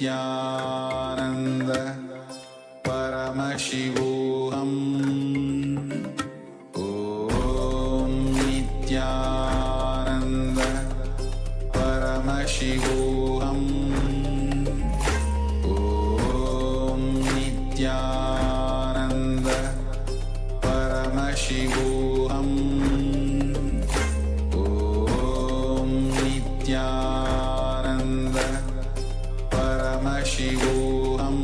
Nityananda Paramashivoham. Om Nityananda Paramashivoham. Om Nityananda Paramashivoham. Om Nityananda Paramashivoham.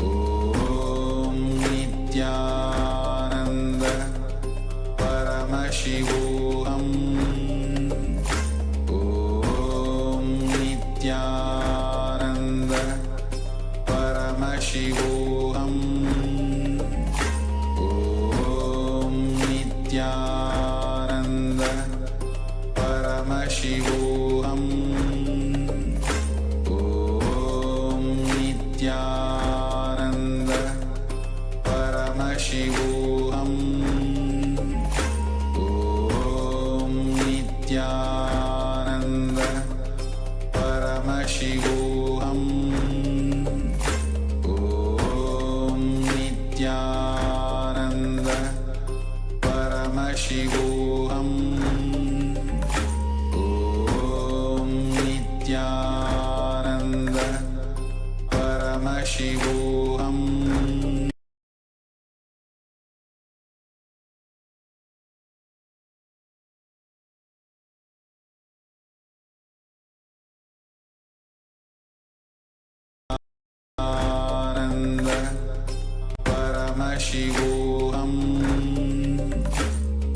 Om Nityananda Paramashivoham. Om Nityananda Paramashivoham. Om Nityananda Paramashivoham. Om Nityananda Paramashivoham. Om Nityananda Paramashivoham. Om Nityananda Paramashivoham. Om Nityananda Paramashivoham. Ananda Paramashivoham.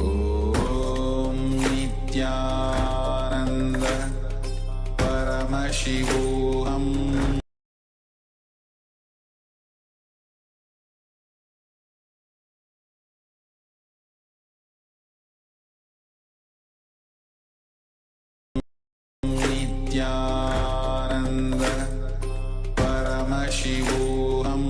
Om Nityananda Paramashivoham. Nityananda Paramashivoham.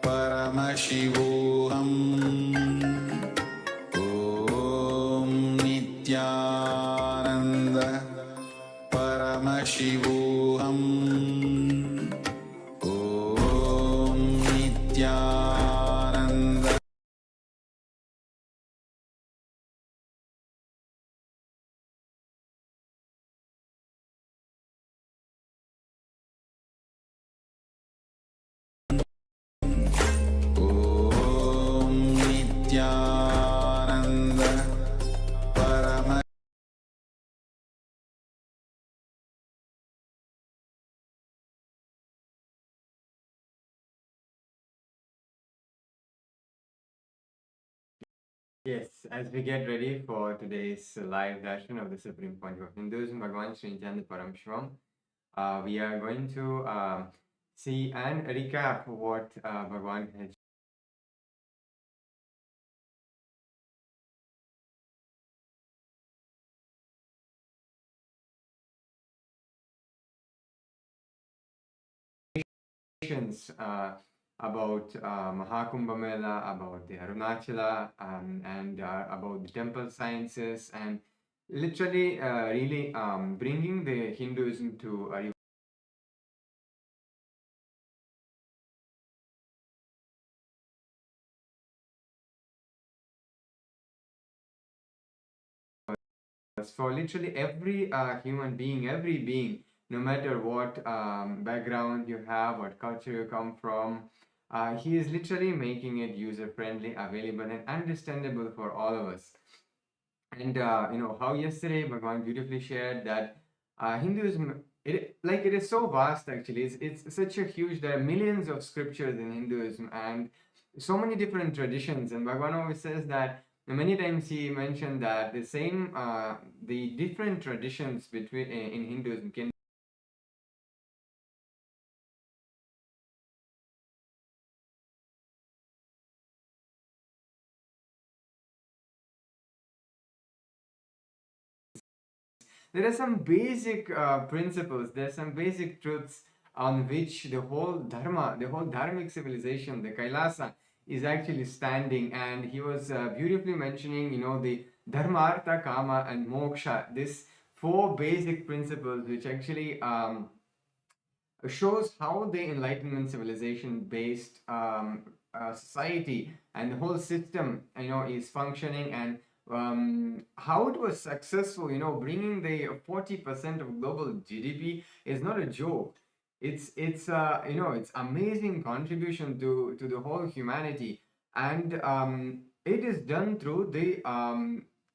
Paramashivoham. Om Nityananda Paramashivoham. Om Nityananda Om Nityananda Paramashivoham. Yes, as we get ready for today's live darshan of the Supreme Pontiff of Hinduism, Bhagavan Sri Nityananda Paramashivamam, we are going to see and recap what Bhagavan had about Mahakumbha Mela, about the Arunachala, and about the temple sciences, and literally really bringing the Hinduism to a for literally every human being, every being, no matter what background you have, what culture you come from, he is literally making it user-friendly, available, and understandable for all of us. And how yesterday Bhagavan beautifully shared that Hinduism, it is so vast actually. It's such a huge. There are millions of scriptures in Hinduism and so many different traditions. And Bhagavan always says that many times he mentioned that the different traditions between in Hinduism can there are some basic principles, there are some basic truths on which the whole dharma, the whole dharmic civilization, the Kailasa, is actually standing. And he was beautifully mentioning, the dharma, artha, kama, and moksha. This four basic principles, which actually shows how the Enlightenment civilization based society and the whole system, is functioning, and how it was successful. Bringing the 40% of global GDP is not a joke. It's amazing contribution to the whole humanity, and it is done through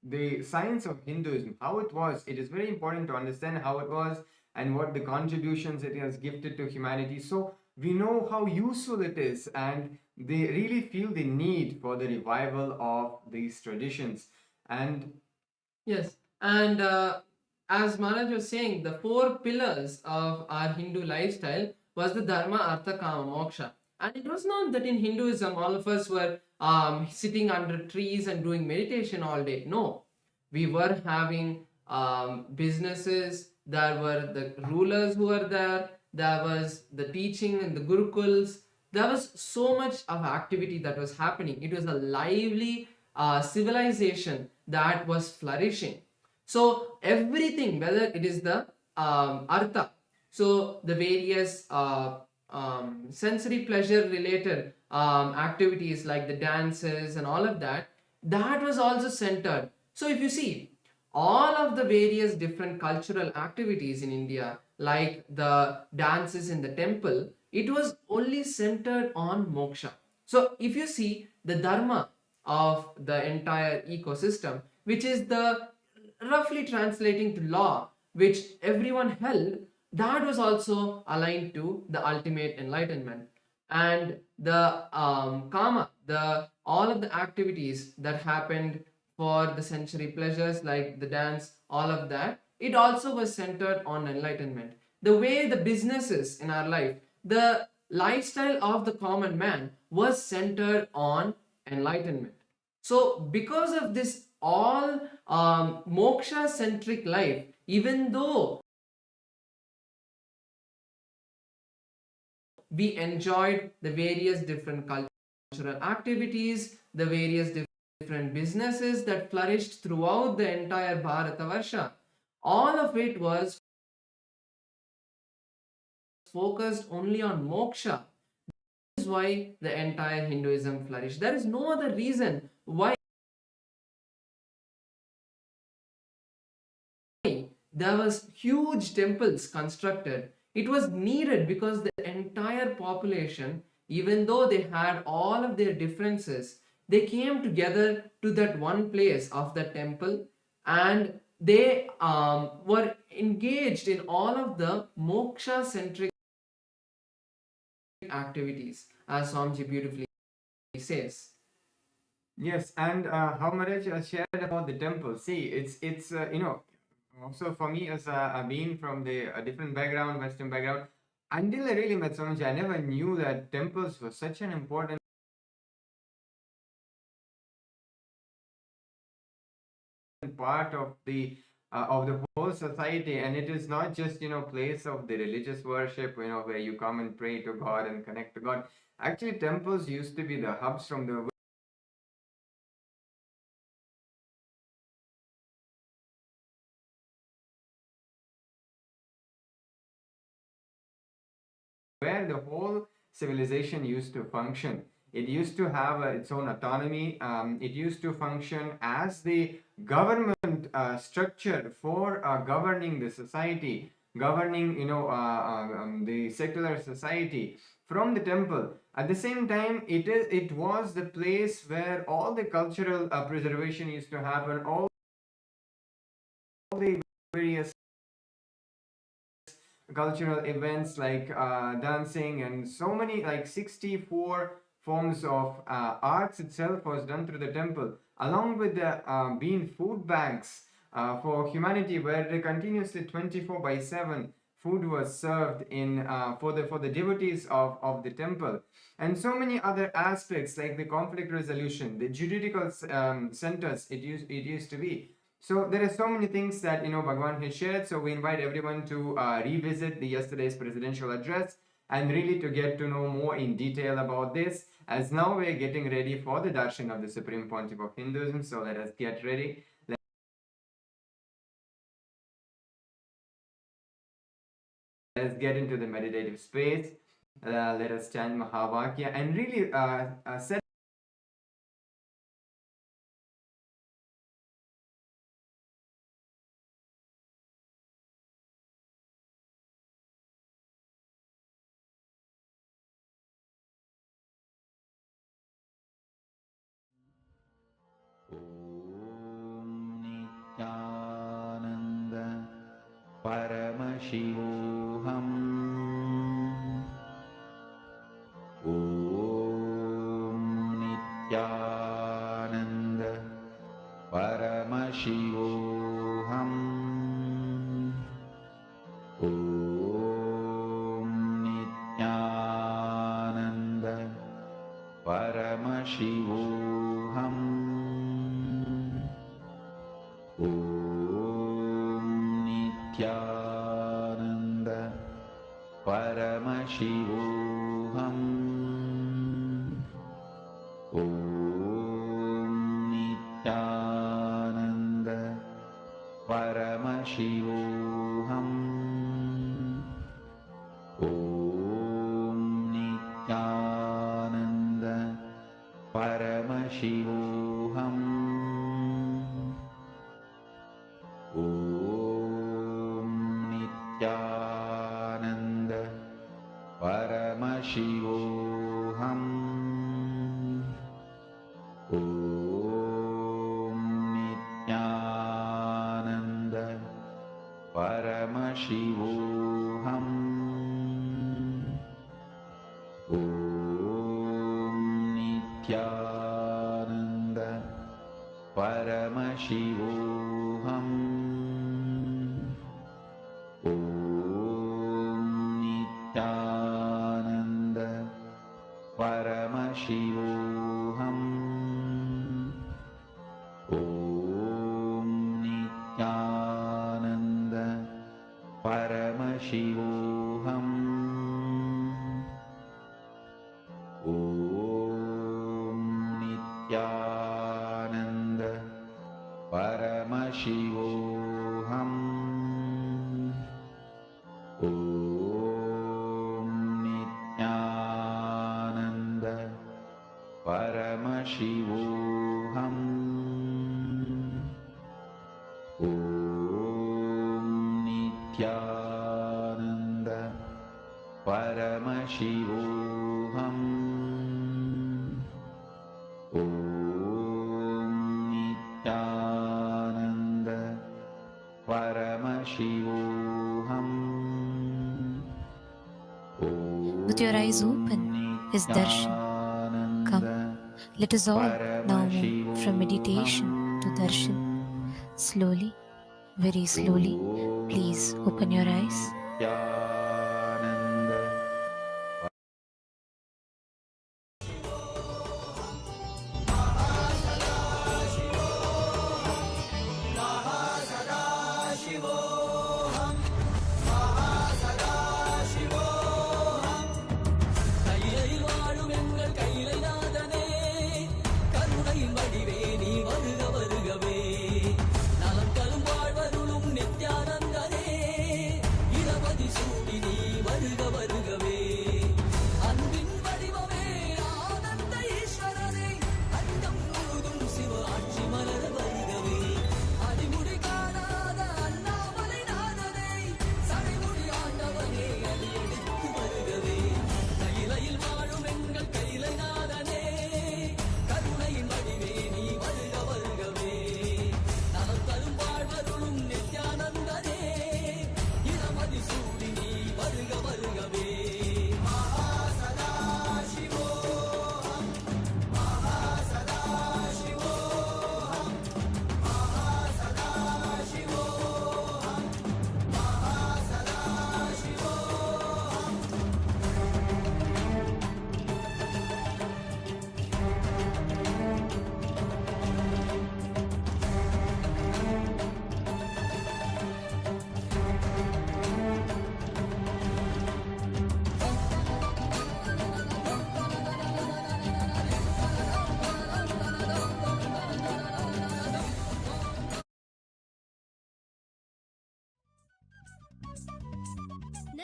the science of Hinduism. How it was, it is very important to understand how it was and what the contributions it has gifted to humanity, so we know how useful it is, and they really feel the need for the revival of these traditions. And Yes, and as Maharaj was saying, the four pillars of our Hindu lifestyle was the Dharma, Artha, Kama, Moksha. And it was not that in Hinduism all of us were sitting under trees and doing meditation all day. No, we were having businesses. There were the rulers who were there. There was the teaching in the gurukuls. There was so much of activity that was happening. It was a lively civilization that was flourishing. So everything, whether it is the artha, so the various sensory pleasure related activities like the dances and all of that, that was also centered. So if you see all of the various different cultural activities in India, like the dances in the temple, it was only centered on moksha. So if you see the dharma of the entire ecosystem, which is the roughly translating to law, which everyone held, that was also aligned to the ultimate enlightenment. And the kama, the all of the activities that happened for the sensory pleasures like the dance, all of that, it also was centered on enlightenment. The way the businesses in our life, the lifestyle of the common man was centered on enlightenment. So because of this all moksha centric life, even though we enjoyed the various different cultural activities, the various different businesses that flourished throughout the entire Bharatavarsha, all of it was focused only on moksha. This is why the entire Hinduism flourished. There is no other reason why there was huge temples constructed. It was needed because the entire population, even though they had all of their differences, they came together to that one place of the temple, and they were engaged in all of the moksha centric activities, as Swamiji beautifully says. yes, and how Maharaj shared about the temple. See, it's also for me as being from the different background, Western background, until I really met Swamiji, I never knew that temples were such an important part of the whole society. And it is not just place of the religious worship, where you come and pray to God and connect to God. Actually, temples used to be the hubs from the where the whole civilization used to function. It used to have its own autonomy. It used to function as the government structure for governing the society, governing the secular society from the temple. At the same time, it was the place where all the cultural preservation used to happen. All the various cultural events like dancing and so many, like 64 forms of arts itself was done through the temple, along with the being food banks for humanity, where they continuously 24/7 food was served in for the devotees of the temple. And so many other aspects like the conflict resolution, the juridical centers it used to be. So there are so many things that Bhagavan has shared. So we invite everyone to revisit the yesterday's presidential address and really to get to know more in detail about this, as now we're getting ready for the Darshan of the Supreme Pontiff of Hinduism. So let us get ready. Let's get into the meditative space. Let us chant Mahavakya and really set Nityananda Paramashivam Om Nityananda Paramashivam Om Nityananda Paramashivam Om Nityananda Paramashivam Om Nityananda Paramashivam Om Nityananda Paramashivam Om Nityananda Paramashivam Om Nityananda Paramashivam Om Nityananda Paramashivam Om Nityananda Paramashivam Om Nityananda Paramashivam Om Nityananda Paramashivam Om Nityananda Paramashivam Om Nityananda Paramashivam Om Nityananda Paramashivam With your eyes open is Darshan. Come, let us all now move from meditation to Darshan. Slowly, very slowly, please open your eyes. நலம் தரும் வாழ்வருளும் நித்யானந்தனே இரவதி சூடி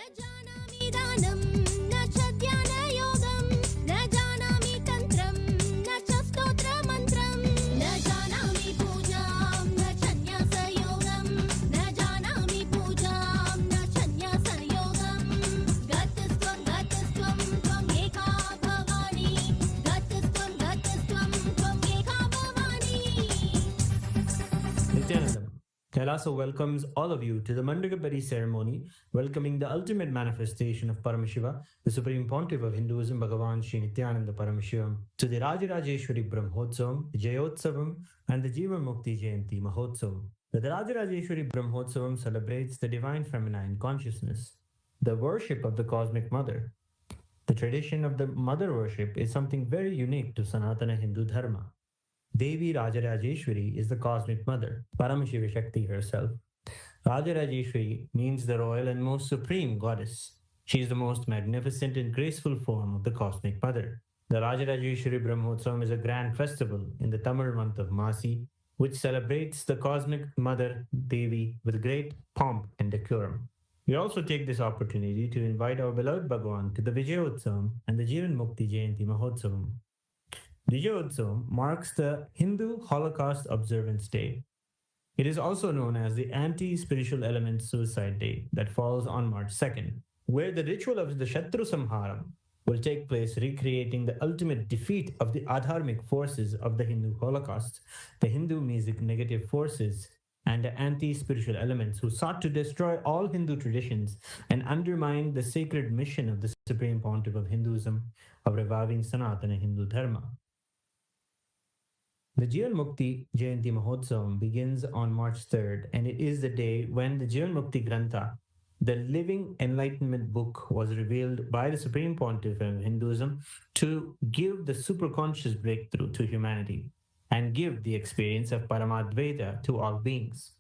Nityanandam. Kailasa welcomes all of you to the Mandagapadi ceremony, welcoming the ultimate manifestation of Paramashiva, the Supreme Pontiff of Hinduism, Bhagavan Sri Nithyananda Paramashivamurthy, to the Rajarajeshwari Brahmotsavam, the Jayotsavam, and the Jiva Mukti Jayanti Mahotsavam. The Rajarajeshwari Brahmotsavam celebrates the divine feminine consciousness, the worship of the cosmic mother. The tradition of the mother worship is something very unique to Sanatana Hindu Dharma. Devi Rajarajeshwari is the cosmic mother, Paramashiva Shakti herself. Rajarajeshwari means the royal and most supreme goddess. She is the most magnificent and graceful form of the cosmic mother. The Rajarajeshwari Brahmotsavam is a grand festival in the Tamil month of Masi, which celebrates the cosmic mother Devi with great pomp and decorum. We also take this opportunity to invite our beloved Bhagavan to the Vijayotsavam and the Jivan Mukti Jayanti Mahotsavam. Vijayotsavam marks the Hindu Holocaust Observance Day. It is also known as the Anti-Spiritual Element Suicide Day that falls on March 2nd, where the ritual of the Shatru Samharam will take place, recreating the ultimate defeat of the adharmic forces of the Hindu Holocaust, the Hindu music negative forces, and the anti-spiritual elements who sought to destroy all Hindu traditions and undermine the sacred mission of the Supreme Pontiff of Hinduism of reviving Sanatana Hindu Dharma. The Jivan Mukti Jayanti Mahotsavam begins on March 3rd, and it is the day when the Jivan Mukti Grantha, the living enlightenment book, was revealed by the Supreme Pontiff of Hinduism to give the superconscious breakthrough to humanity and give the experience of Paramadvaita to all beings.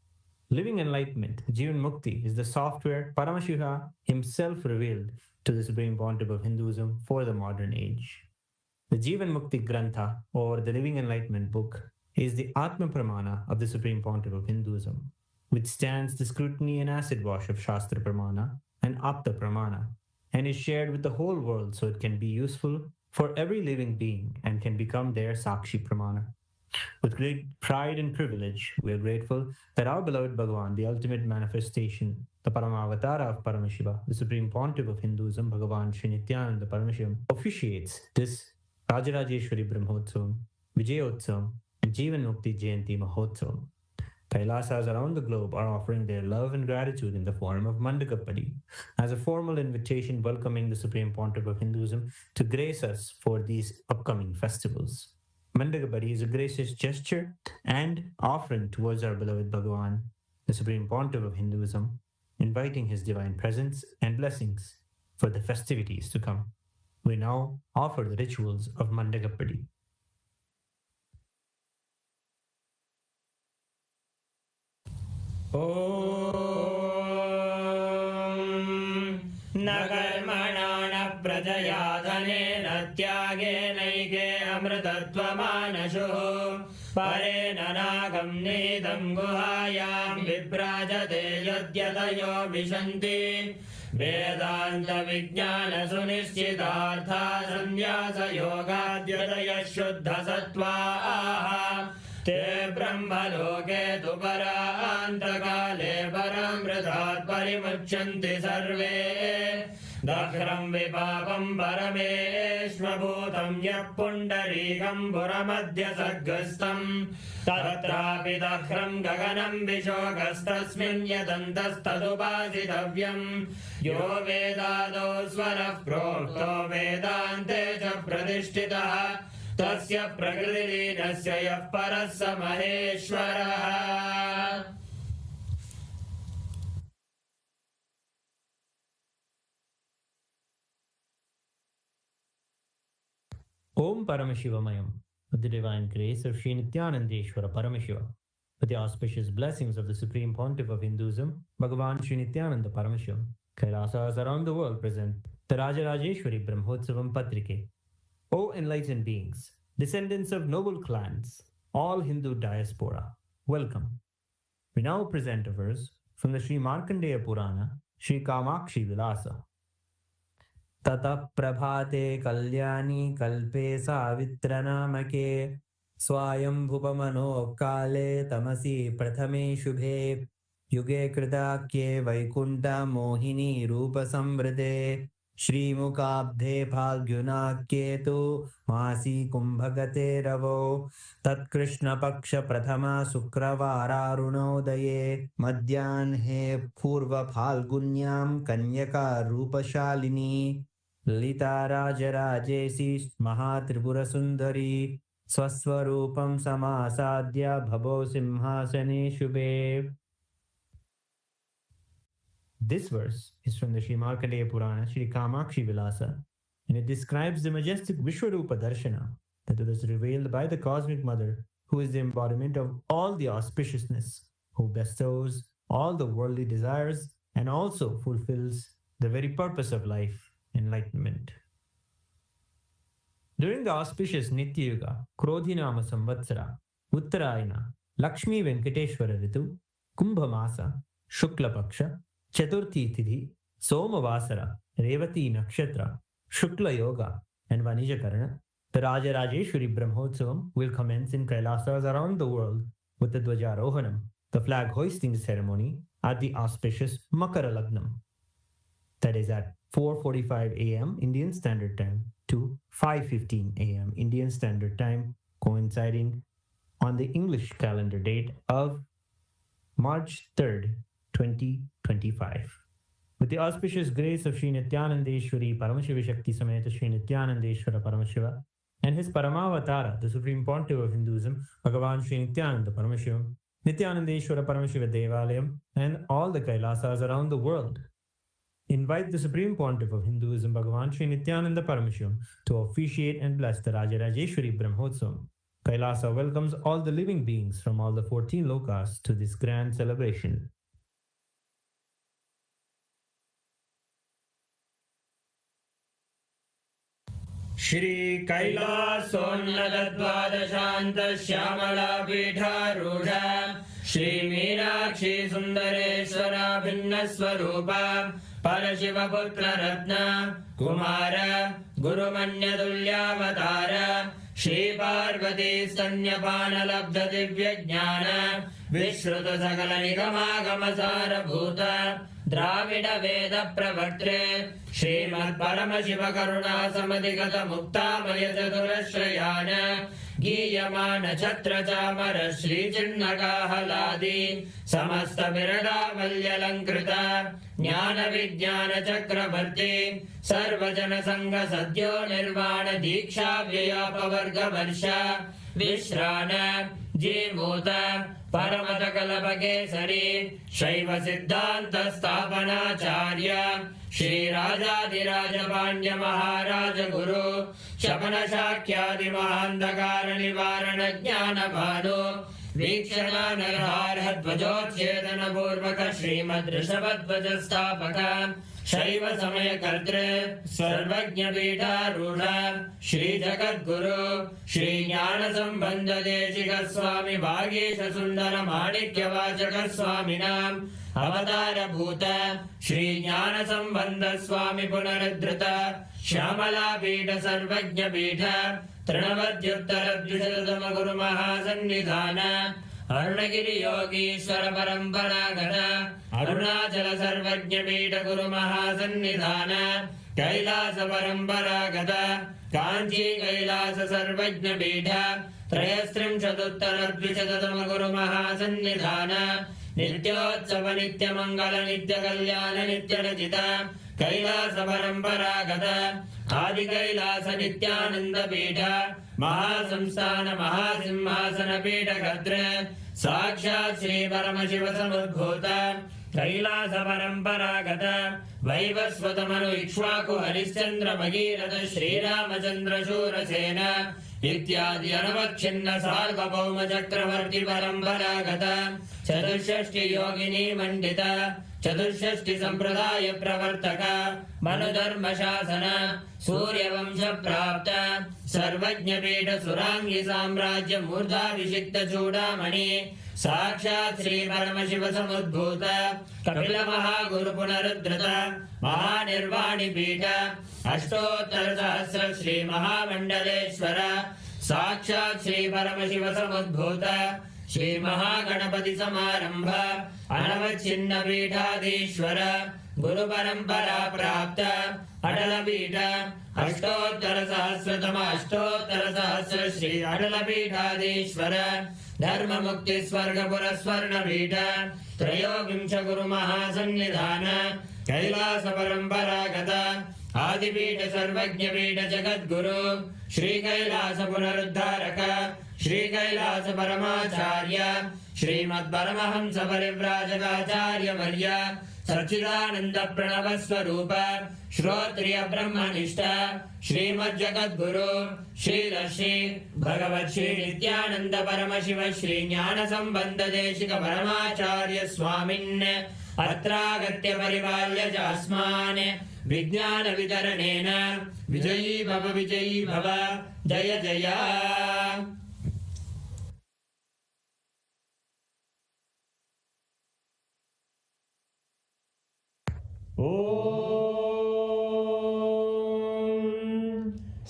Living enlightenment, Jivan Mukti, is the software Paramashiva himself revealed to the Supreme Pontiff of Hinduism for the modern age. The Jivan Mukti Grantha, or the Living Enlightenment Book, is the Atma Pramana of the Supreme Pontiff of Hinduism, which stands the scrutiny and acid wash of Shastra Pramana and Apta Pramana, and is shared with the whole world so it can be useful for every living being and can become their Sakshi Pramana. With great pride and privilege, we are grateful that our beloved Bhagavan, the ultimate manifestation, the Paramavatara of Paramashiva, the Supreme Pontiff of Hinduism, Bhagavan Sri Nithyananda Paramashivamurthy, officiates this Rajarajeshwari Brahmotsavam, Vijayotsavam, and Jivan Mukti Jayanti Mahotsavam. Kailasas around the globe are offering their love and gratitude in the form of Mandagapadi, as a formal invitation welcoming the Supreme Pontiff of Hinduism to grace us for these upcoming festivals. Mandagapadi is a gracious gesture and offering towards our beloved Bhagavan, the Supreme Pontiff of Hinduism, inviting his divine presence and blessings for the festivities to come. We now offer the rituals of Mandagapadi. Om Nakarmana Prajaya Dhanena Tyagena Amritatvamanasu Parena Nagam Nidam Guhayam Viprajate Yadyatayo Vishanti Vedanta Vijnana Sunischitartha Sanyasa Yogadhyataya Shuddha Sattva Te Brahmaloke tu Parantagale Paramritat Parimuchanti Sarve Dakhram Vipapam Parameshvabhutam Yapundarikam Puramadhya Sadgastam Tatrapi Dakhram Gaganam Vishogastasmin Yadantastadupasitavyam Yo Vedado Swarah Prokto Vedante Cha Pradishtitah Tasya Prakriti Nasya Yah Parasa Maheshwara. Om Paramashivamayam, with the divine grace of Sri Nithyanandeshwara Paramashiva, with the auspicious blessings of the Supreme Pontiff of Hinduism, Bhagavan Sri Nithyananda Paramashivamurthy, Kailasas around the world present the Rajarajeshwari Brahmotsavam Patrike. O enlightened beings, descendants of noble clans, all Hindu diaspora, welcome. We now present a verse from the Sri Markandeya Purana, Shri Kamakshi Vilasa. Tata Prabhate Kalyani Kalpe Savitranamake Swayam Bhupamano Kale Tamasi Prathame Shubhe Yuge Kritakye Vaikunta Mohini Rupa Samvrite Shri Mukabdhe Phalgyunakye Tu Masi Kumbhagate Ravo Tat Krishna Paksha Prathama Sukravara Runodaye Madhyanhe Purva Phalgunyam Kanyaka Rupa Shalini Lita Rajarajesi Mahatripura Sundari Swaswarupam Samasadya Bhavo Simhasane Shubhe. This verse is from the Sri Markandeya Purana, Sri Kamakshi Vilasa, and it describes the majestic Vishwarupa Darshana that was revealed by the Cosmic Mother, who is the embodiment of all the auspiciousness, who bestows all the worldly desires and also fulfills the very purpose of life, enlightenment. During the auspicious Nitya Yuga, Krodhinama Samvatsara, Uttarayana, Lakshmi Venkateshwara Ritu, Kumbha Masa, Shukla Paksha, Chaturthi Tidhi, Somavasara, Revati Nakshatra, Shukla Yoga, and Vanijakarana, the Rajarajeshwari Brahmotsavam will commence in Kailasas around the world with the Dwajarohanam, the flag hoisting ceremony, at the auspicious Makara Lagnam. That is at 4:45 a.m. Indian Standard Time to 5:15 a.m. Indian Standard Time, coinciding on the English calendar date of March 3rd, 2025. With the auspicious grace of Sri Nithyanandeshwari Paramashiva Shakti Sameta Sri Nithyanandeshwara Paramashiva and his Paramavatara, the Supreme Pontiff of Hinduism, Bhagavan Sri Nityananda Paramashivamurthy, Nithyanandeshwara Paramashiva Devalayam, and all the Kailasas around the world invite the Supreme Pontiff of Hinduism, Bhagavan Sri Nithyananda Paramashivamurthy, to officiate and bless the Rajarajeshwari Brahmotsavam. Kailasa welcomes all the living beings from all the 14 lokas to this grand celebration. Shri Kailasonnada Dvadashanta Shyamala Pidharudha Shri Meenakshi Sundareshwara Bhinna Swarupa Parashiva Putra Ratna Kumara Guru Manya Dulyavatara Shri Parvati Stanyapana Labdha Divya Jnana Vishruta Sakala Nikama Sara Bhuta Dravida Veda Pravartre Srimad Paramashiva Karuna Samadhigata Mukta Maya Chaturashrayana Giyamana Chatra Chamara Shri Chinnaka Haladi Samasta Virada Valyalankrita Jnana Vijnana Chakravarti Sarvajana Sangha Sadyo Nirvana Diksha Vyayapa Varga Varsha Vishrana Jimota Paramata Kalapakesari Shaiva Siddhanta Sthapanacharya Shri Rajadiraja Pandya Maharaja Guru Shapana Shakyadi Mahandakara Nivarana Jnana Bhanu Vikshana Narhar Dvajotchedana Purvaka Srimad Rishabhadvaja Sthapaka Shaiva Samaya Kartre Sarvajna Pita Rudha Shri Jagat Guru Shri Jnana Sambandha Deshika Swami Bhagesha Sundara Manikya Vachaka Swaminam Avatara Bhuta Shri Jnana Sambandha Swami Punaradhrita Shyamala Pita Sarvajna Pita Trinavadyuttara Dvishatama Guru Mahasannidhana Arunagiri Yogishwara Paramparagata Arunachala Sarvajna Pita Guru Mahasannidhana Kailasa Paramparagata Kanchi Kailasa Sarvajna Pita Trayastrim Chatuttara Dvishatama Guru Mahasannidhana Nityotsava Nitya Mangala Nitya Kalyana Nitya Rajita Kailasa Paramparagata Adi Kailasa Nityananda Pita Mahasamsthana Mahasimhasana Pita Gatra Sakshat Sri Paramashiva Samudbhuta Kailasa Paramparagata Vaivasvatamanu Ikshvaku Harishchandra Bhagirata Sri Ramachandra Shurasena Ityadi Anavachinna Sarvabhauma Chakravarti Paramparagata Chaturshashti Yogini Mandita Chaturshashti Sampradaya Pravartaka Manudharma Shasana Surya Vamsha Prapta Sarvajna Pita Surangi Samrajya Murdha Vishikta Chudamani साक्षात् श्री परमशिव समुद्भूत कपिल महागुरु पुनरुद्धृत महानिर्वाणि पीठ अष्टोत्तर सहस्र श्री महामंडलेश्वर साक्षात् श्री परमशिव समुद्भूत श्री महागणपति समारंभ अनवच्छिन्न पीठाधीश्वर गुरु परंपरा प्राप्त अटल पीठ अष्टोत्तर सहस्र श्री अटल पीठाधीश्वर धर्म मुक्ति स्वर्ग पुरस्वर्ण पीठ त्रयोविंश गुरु महासन्निधान कैलास परंपरागत आदिपीठ सर्वज्ञ पीठ जगद्गुरु श्री कैलास पुनरुद्धारक श्री कैलास परमाचार्य श्रीमद् परमहंस परिव्राजकाचार्य वर्य सच्चिदानंद प्रणव स्वरूप श्रोत्रिय ब्रह्मनिष्ठ श्रीमद् जगद्गुरु श्री भगवत श्री नित्यानंद परमशिव श्री ज्ञान संबंध देशिक परमाचार्य स्वामिन् अत्रागत्य परिपाल्य चास्मान् विज्ञान वितरणेन विजयी भव जय जय।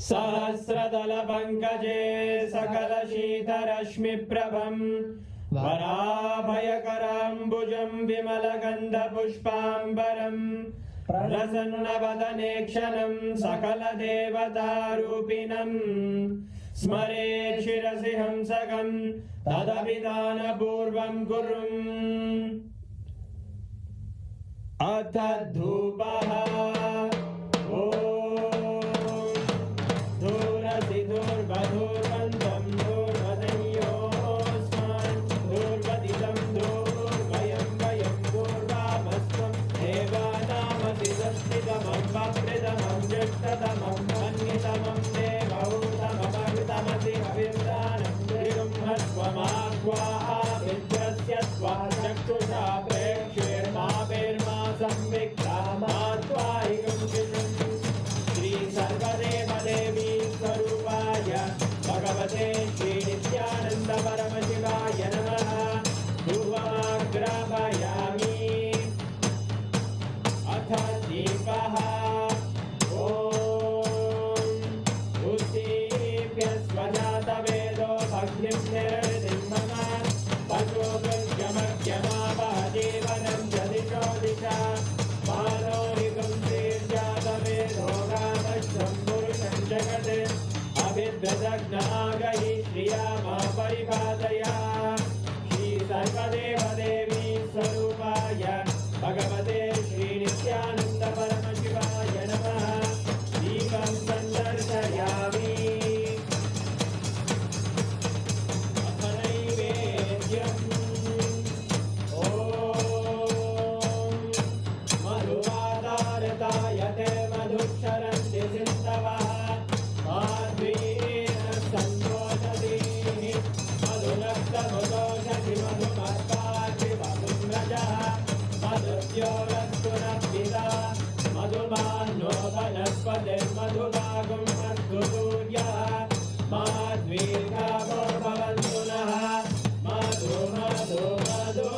सहस्रदल पंकजे सकल शीतरश्मि प्रभं वराभयकराम्बुजं विमल गंध पुष्पांबरं प्रसन्न वदने क्षणं सकल देवतारूपिणं स्मरेत् शिरसि हंसकं तदभिधानपूर्वं कुर्वन् अथ धूपः दूर्वधूर्वन्तं दूर्वदयोस्मान् दूर्वदितं दूर्वयं वयं दूर्वामस्त्वं देवानामसि दस्तितमं वप्रितमं ज्येष्ठतमं मन्यतमं देवौतममृतमसि हविर्दानं त्रिगुंहस्त्वमाह्वाः विद्रस्य त्वा चक्षुषा प्रेक्ष्येर्मा संविक्रामात्वाहिगं श्री सर्वदेव देवी स्वरूपाय भगवते श्री नित्यानंद परमशिवाय नमः। धूपमाग्रापयामि अथ दीपः उत्दीप्य स्वजातवेदो भग्निं निर्वृतिं मम पशुभृत्यमक्षमावह जीवनं च दिशो दिशा मानोरिकं श्रीर्जातवेदो गामश्वं पुरुषं जगत् अभिद्रदग्नागहि श्रिया मा परिपादया श्री सर्वदेव देवी स्वरूपाय भगवते श्री नित्यानंद परमशिवाय नमः। दीपं सन्दर्शयामि अथ नैवेद्यम् मधुवादारतायते मधुक्षरन्ति सिन्धवः माध्वीन सन्तोषधीः मधुनक्तमुदोषधि मधुमर्काधि मधुम्रजः मधुद्योरस्तु नः मधुमान्नो वनस्पतिर्मधुभागं अस्तु सूर्यः माध्वीर्गावो भवन्तु नः मधु मधु मधु।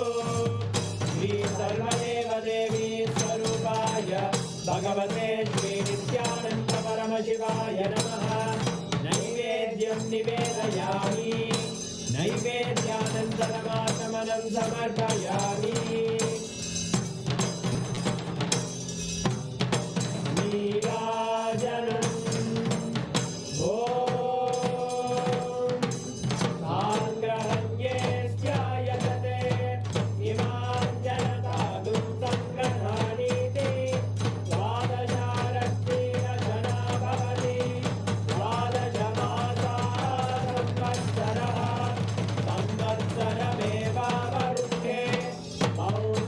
श्री सर्वदेव देवी स्वरूपाय भगवते श्री नित्यानंद परमशिवाय नमः। नैवेद्यं निवेदयामि नैवेद्यानन्तरमाचमनं समर्पयामि। नीराजनम् साङ्ग्रहण्ये स्यायतते इमां जनतागुं सङ्ग्रहाणीति द्वादशारत्नेरचना भवति द्वादशमासाः संवत्सरः संवत्सरमेवावरुध्ये मौन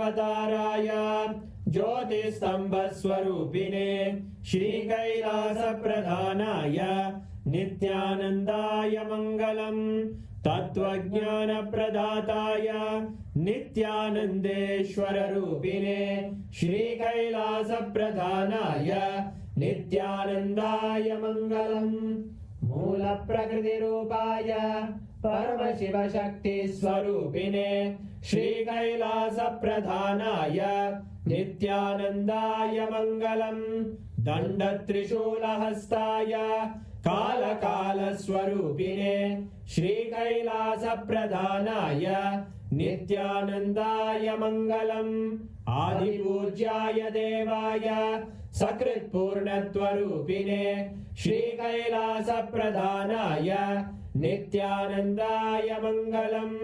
परमावताराय ज्योतिस्तम्भस्वरूपिणे श्रीकैलासप्रधानाय नित्यानन्दाय मङ्गलम् तत्त्वज्ञानप्रदाताय नित्यानन्देश्वररूपिणे श्रीकैलासप्रधानाय नित्यानन्दाय मङ्गलम् मूलप्रकृतिरूपाय परमशिवशक्तिस्वरूपिणे श्रीकैलासप्रधानाय नित्यानन्दाय मङ्गलम् दण्डत्रिशूलहस्ताय कालकालस्वरूपिणे श्रीकैलासप्रधानाय नित्यानन्दाय मङ्गलम् आदिपूज्याय देवाय सकृत्पूर्णत्वरूपिणे श्रीकैलासप्रधानाय नित्यानन्दाय मङ्गलम्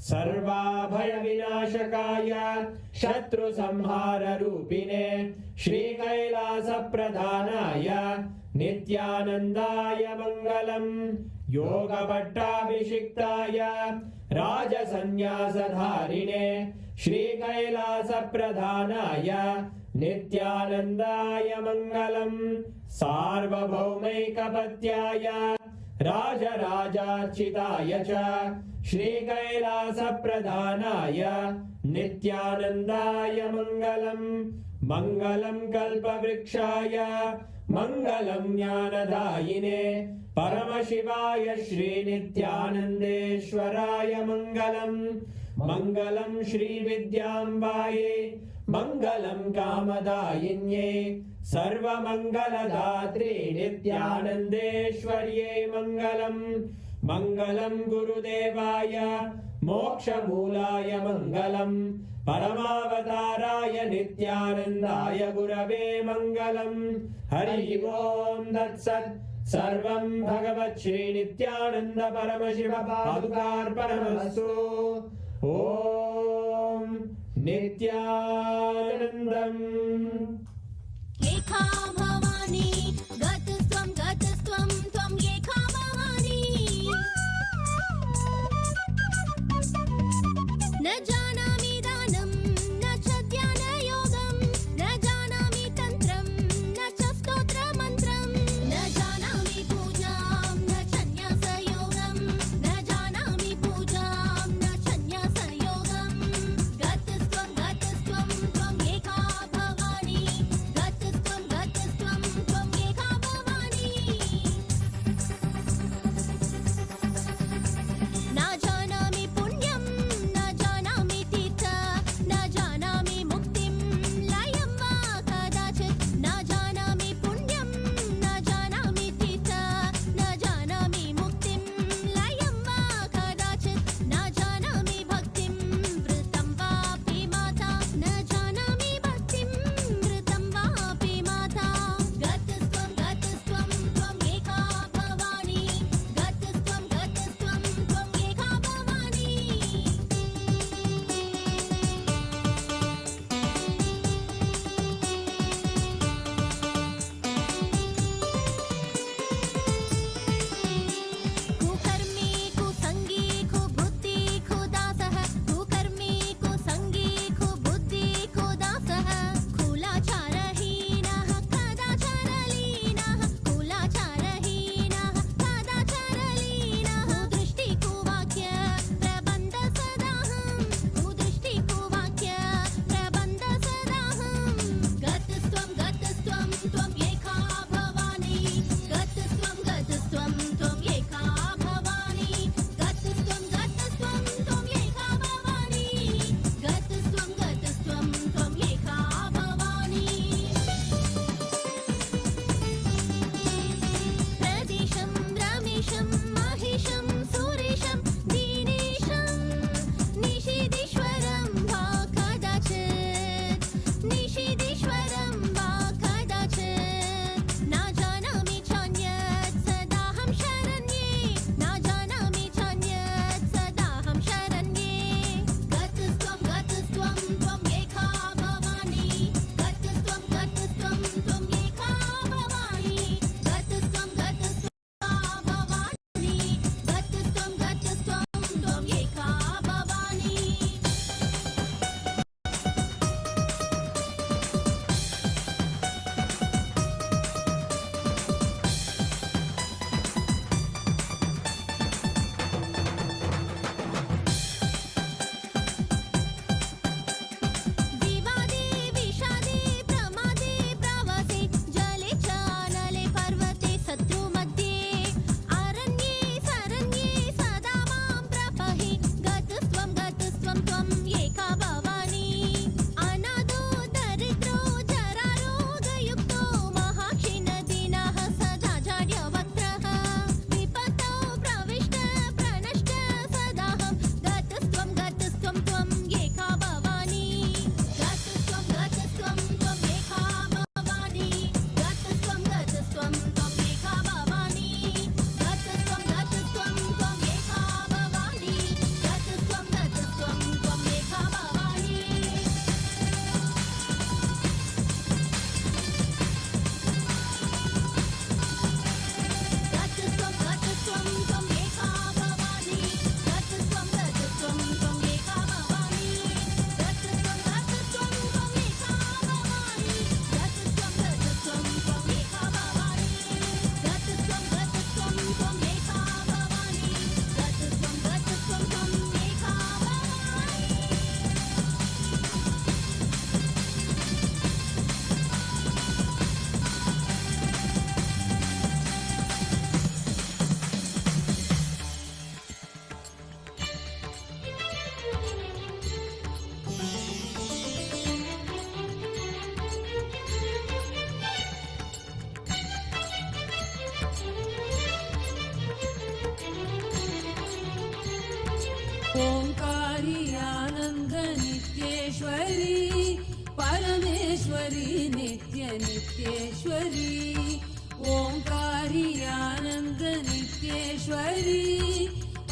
सर्वाभयविनाशकाय शत्रुसंहाररूपिणे श्रीकैलासप्रधानाय नित्यानन्दाय मङ्गलम् योगपट्टाभिषिक्ताय राजसन्न्यासधारिणे श्रीकैलासप्रधानाय नित्यानन्दाय मङ्गलम् सार्वभौमैकपत्याय राजराजार्चिताय च श्रीकैलासप्रधानाय नित्यानन्दाय मङ्गलम् मङ्गलम् कल्पवृक्षाय मङ्गलम् ज्ञानदायिने परमशिवाय श्रीनित्यानन्देश्वराय मङ्गलम् मङ्गलम् श्रीविद्याम्बायै मङ्गलम् कामदायिन्ये सर्वमङ्गलदात्रे नित्यानन्देश्वर्यै मङ्गलम् मङ्गलम् गुरुदेवाय मोक्षमूलाय मङ्गलम् परमावताराय नित्यानन्दाय गुरवे मङ्गलम् हरि ओम् तत्सत् सर्वं भगवत् श्री नित्यानन्द परमशिव पादुकार्पणमस्तु ॐ नित्यानन्दम् एका भवानी गतस्त्वं त्वं एका भवानी न जानामि दानं न च ध्यानयोगं न जानामि तन्त्रं न च स्तोत्रमन्त्रं न जानामि पूजां न च न्यासयोगं न जानामि पूजां न च न्यासयोगं गतस्त्वं त्वं एका भवानी नित्येश्वरी परमेश्वरी नित्य नित्येश्वरी ओंकारी आनंद नित्येश्वरी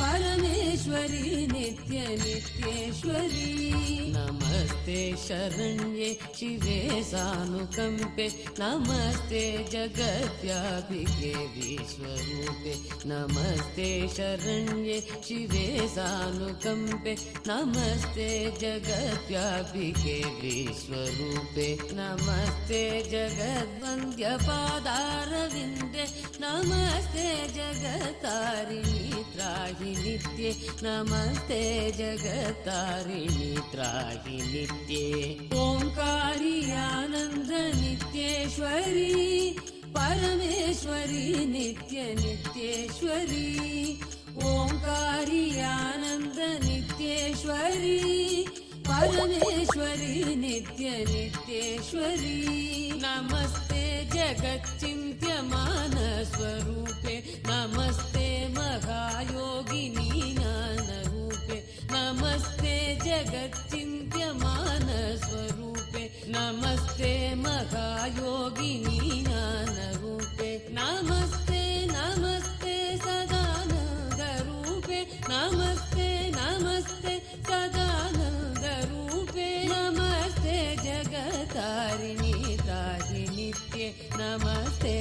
परमेश्वरी नित्य नित्येश्वरी नमस्ते शरण्ये शिवे सानुकंपे नमस्ते जगत्व्यापिके विश्वरूपे नमस्ते शरण्ये शिवे सानुकंपे नमस्ते जगत्व्यापिके विश्वरूपे नमस्ते जगद्वन्द्य पादारविन्दे नमस्ते जगत्तारिणी त्राहि नित्ये नमस्ते जगत्तारिणी त्राहि नित्ये ओंकारी आनंद नित्येश्वरी परमेश्वरी नित्य नित्येश्वरी ओंकारी आनंद नित्येश्वरी परमेश्वरी नित्य नित्येश्वरी नमस्ते जगच्चिन्त्यमान स्वरूपे नमस्ते महायोगिनी ज्ञानरूपे नमस्ते जगच्चिन्त्यमान स्वरूपे नमस्ते महायोगिनी ज्ञानरूपे नमस्ते नमस्ते सदानन्दरूपे नमस्ते नमस्ते सदानन्दरूपे नमस्ते जगत्तारिणी त्राहि नित्ये नमस्ते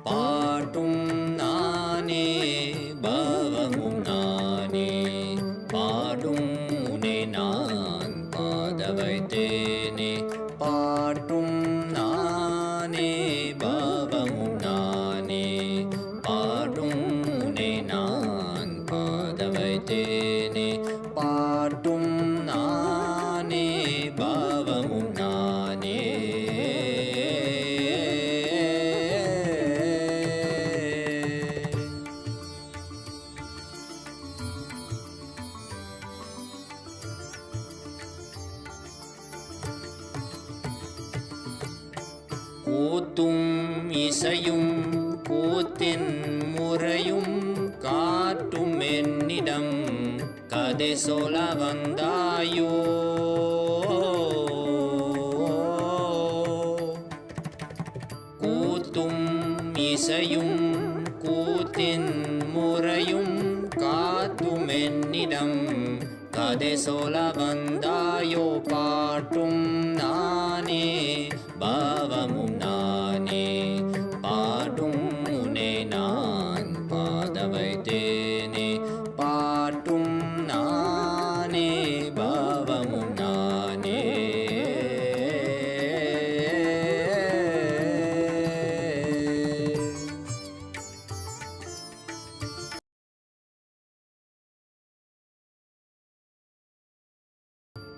பாட்டும் நானே பாவமும் நானே பாடும் உனை நான் பாத வைத்தேனே பாட்டும் நானே பாவமும் நானே பாடும் உனை நான் பாத வைத்தேனே பாட்டும் நானே பாவமும் நானே கூத்தும் இசையும் கூத்தின் முறையும் காட்டும் என்னிடம் கதை சொல்ல வந்தாயோ கூத்தும் இசையும் கூத்தின் முறையும் காட்டும் என்னிடம் கதை சொல்ல வந்தாயோ பாட்டும் நானே பாவமும் நானே பாடும் உனை நான் பாத வைத்தேனே பாட்டும் நானே பாவமும் நானே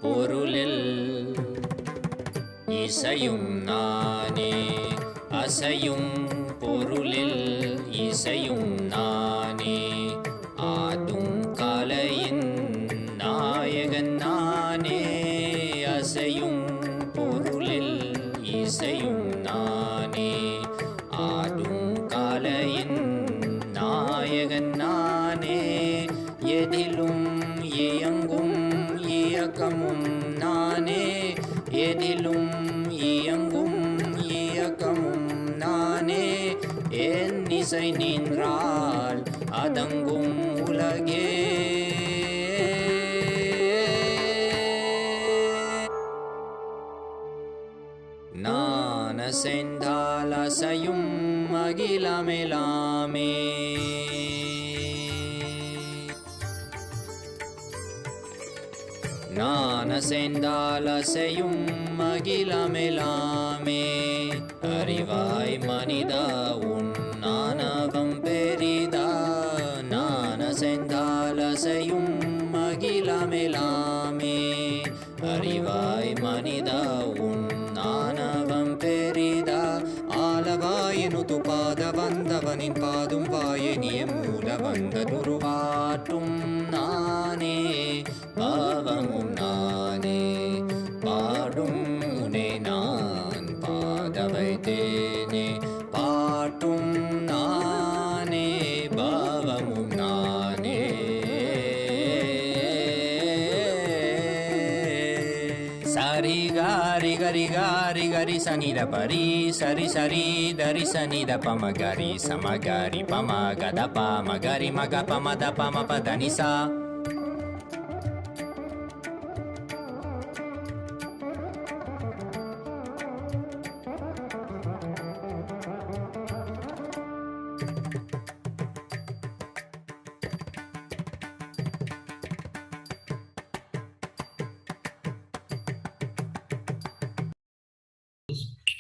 பொருளில் இசையும் நானே அசையும் பொருளில் இசையும் நானே ஆடும் கலையின் நாயகன் நானே அசையும் பொருளில் இசையும் நானே ஆடும் கலையின் நாயகன் நானே எதிலும் இயங்கும் இயக்கமும் நானே எதிலும் இயங்கும் இயக்கமும் நானே என் இசை நின்றால் அதங்கும் உலகே நான் அசைந்தால் அசையும் அகிலமெலாமே நான் அசைந்தால் அசையும் அகிலமெலாமே அறிவாய் மனிதா உன் ஆணவம் பெரிதா நான் அசைந்தால் அசையும் அகிலமெலாமே மனிதா உன் ஆணவம் பெரிதா ஆலவாயினு துபாத வந்தவனின் பாதும் வாயனிய மூல வந்த துருவாட்டும் நானே பாவமும் நானே பாடும் உனை நான் பாத வைத்தேனே பாட்டும் நானே பாவமும் நானே சரி காரி கரி காரி கரி சனித பரி சரி சரி தரி சனித பம கரி சமகரி பம கத பம கரி மக பம த பம பதனிசா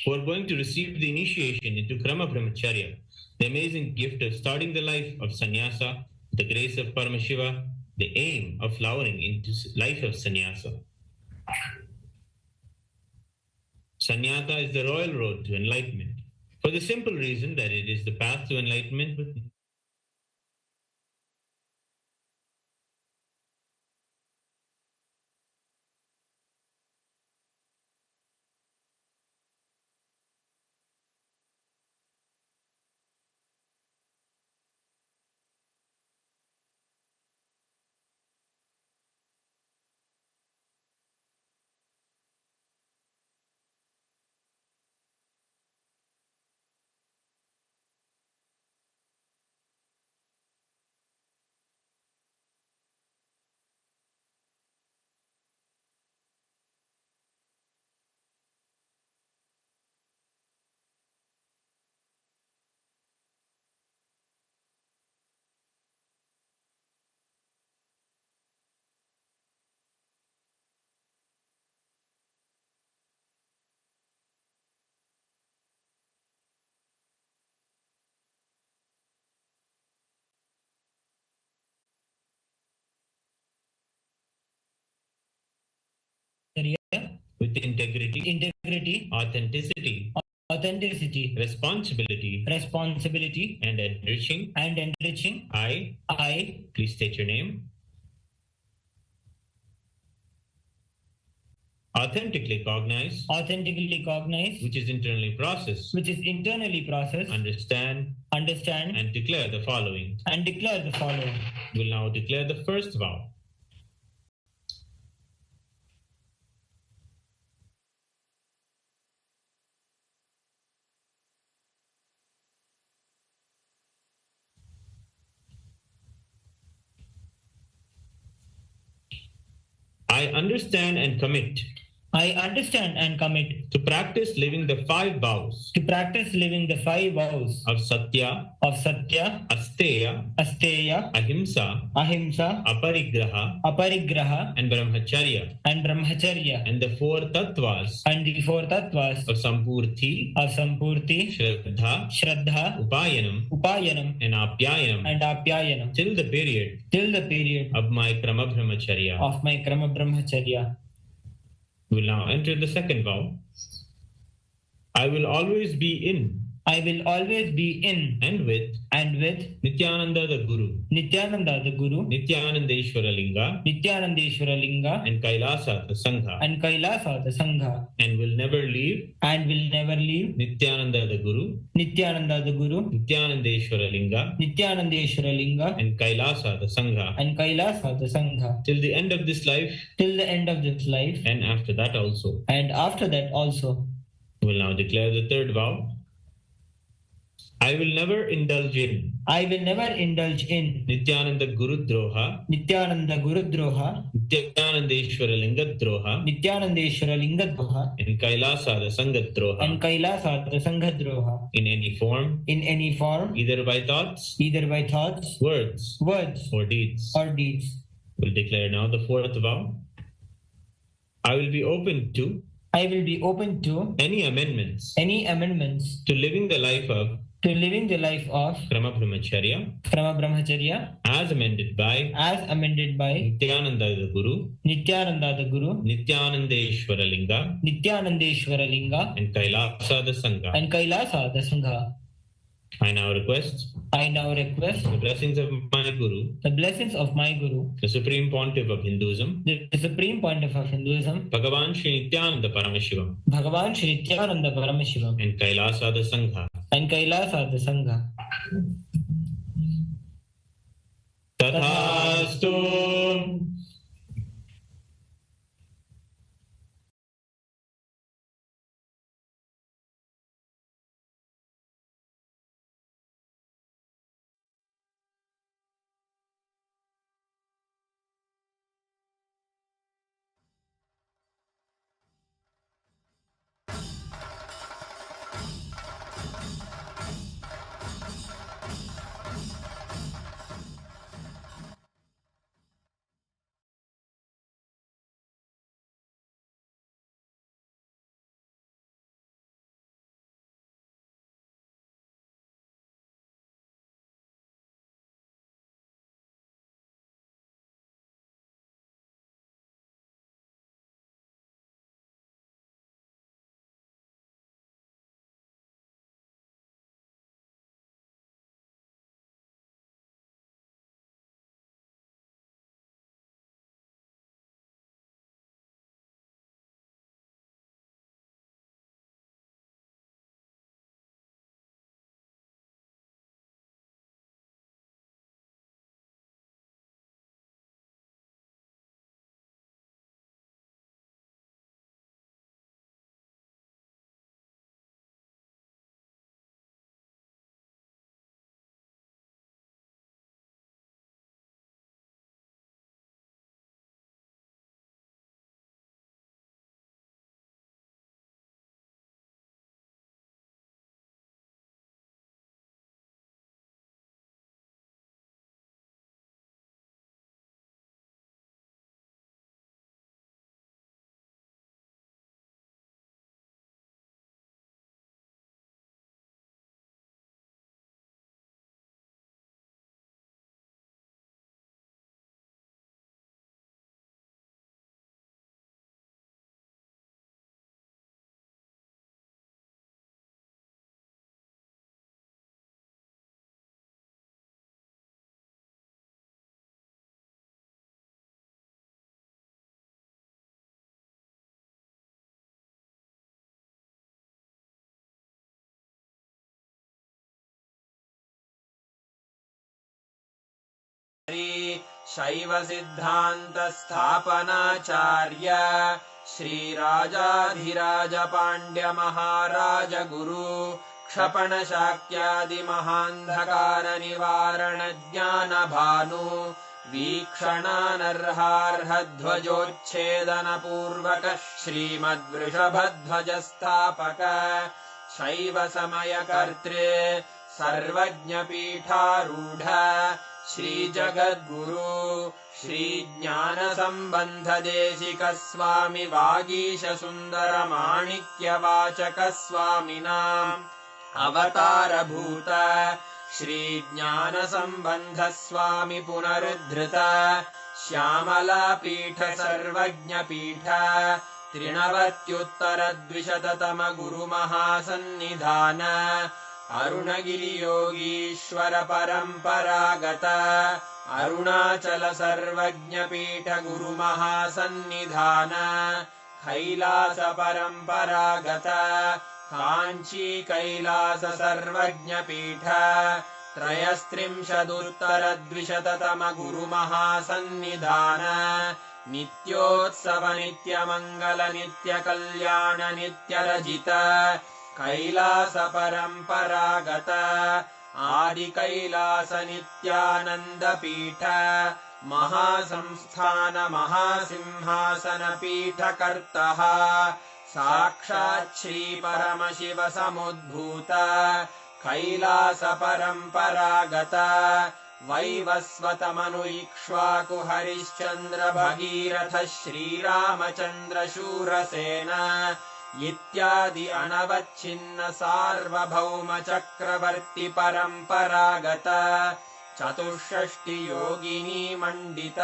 who are going to receive the initiation into Krama Brahmacharya, the amazing gift of starting the life of sannyasa, the grace of Paramashiva, the aim of flowering into life of sannyasa. Sannyasa is the royal road to enlightenment, for the simple reason that it is the path to enlightenment with integrity, authenticity, responsibility, and enriching. I, please state your name. Authentically cognize, which is internally processed, understand, and declare the following. Will now declare the first vow. I understand and commit to practice living the 5 vows of Satya, Asteya, Ahimsa, Aparigraha, and Brahmacharya, and the 4 tattvas of Sampurti, Shraddha, Upayanam, and Apyayanam till the period of my Krama Brahmacharya. We will now enter the second vow. I will always be in and with Nityananda the Guru, Nityananda Ishwara Linga, and Kailasa the Sangha, and will never leave Nityananda the Guru, Nityananda Ishwara Linga, and Kailasa the Sangha, till the end of this life, and after that also. We will now declare the third vow. I will never indulge in Nityananda Guru Droha, Nityananda Ishwara Linga Droha, and Kailasa the Sangha Droha, in any form, either by thoughts, words, or deeds. We'll declare now the fourth vow. I will be open to any amendments to living the life of to living the life of Krama Brahmacharya as amended by Nityananda the Guru, Nityanandeshwara Linga, and Kailasa the Sangha. I now request the blessings of my Guru, the Supreme Pontiff of Hinduism, Bhagavan Sri Nityananda Paramashivamand Kailasa the Sangha. Tathastu. शैव सिद्धांत स्थापनाचार्य श्रीराजाधिराज पांड्य महाराज गुरु क्षपण शाक्यादि महांधकार निवारण ज्ञान भानु वीक्षणानर्हार्ह ध्वजोच्छेदन पूर्वक श्रीमद्वृषभध्वज स्थापक शैव समय कर्त्रे सर्वज्ञ पीठारूढ़ श्री जगद्गुरु श्री ज्ञान संबंध देशिक स्वामी वागीश सुंदर माणिक्य वाचक स्वामिनाम् अवतार भूत श्री ज्ञान संबंध स्वामी पुनरुद्धृत श्यामला पीठ सर्वज्ञ पीठ त्रिनवत्युत्तर द्विशततम गुरु महासन्निधान अरुणगिरि योगीश्वर परंपरागत अरुणाचल सर्वज्ञ पीठ गुरु महासन्निधान कैलास परंपरागत कांची कैलास सर्वज्ञ पीठ त्रयस्त्रिंशदुत्तर द्विशततम गुरु महासन्निधान नित्योत्सव नित्य मंगल नित्य कल्याण नित्य रजित कैलास परंपरागत आदि कैलास नित्यानंद पीठ महासंस्थान महासिंहासन पीठ कर्तः साक्षात् श्री परमशिव समुद्भूत कैलास परंपरागत वैवस्वत मनु इक्ष्वाकु हरिश्चंद्र भगीरथ श्रीरामचंद्र शूरसेन इत्यादि अनवच्छिन्न सार्वभौम चक्रवर्ति परम्परागत चतुष्षष्टि योगिनी मण्डित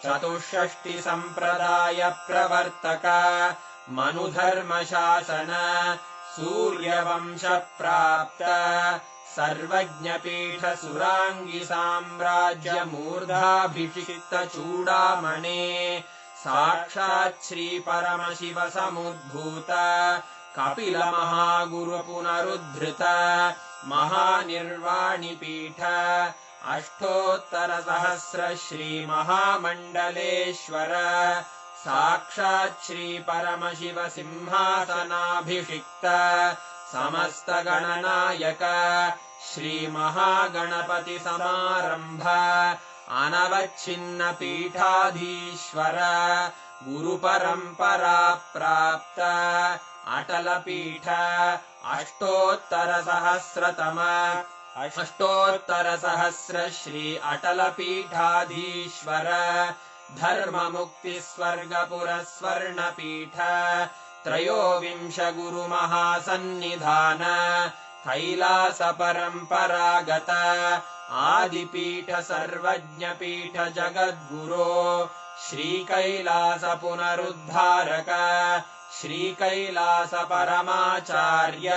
चतुष्षष्टि संप्रदाय प्रवर्तक मनुधर्मशासन सूर्यवंश प्राप्त सर्वज्ञपीठ सुरांगी साम्राज्य मूर्धाभिषिक्त चूडामणे साक्षात् श्री परमशिव समुद्भूत कपिल महागुरु पुनरुद्धृत महानिर्वाणि पीठ अष्टोत्तर सहस्र श्री महामण्डलेश्वर साक्षात् श्री परमशिव सिंहासनाभिषिक्त समस्त गणनायक श्री महागणपति समारंभ अनवच्छिन्न पीठाधीश्वर गुरु परंपरा प्राप्त अटल पीठ अष्टोत्तर सहस्र श्री अटल पीठाधीश्वर धर्म मुक्ति स्वर्ग पुरस्वर्ण पीठ त्रयोविंश गुरु महासन्निधान कैलास परंपरागत आदिपीठ सर्वज्ञ पीठ जगद्गुरो श्री कैलास पुनरुद्धारक श्री कैलास परमाचार्य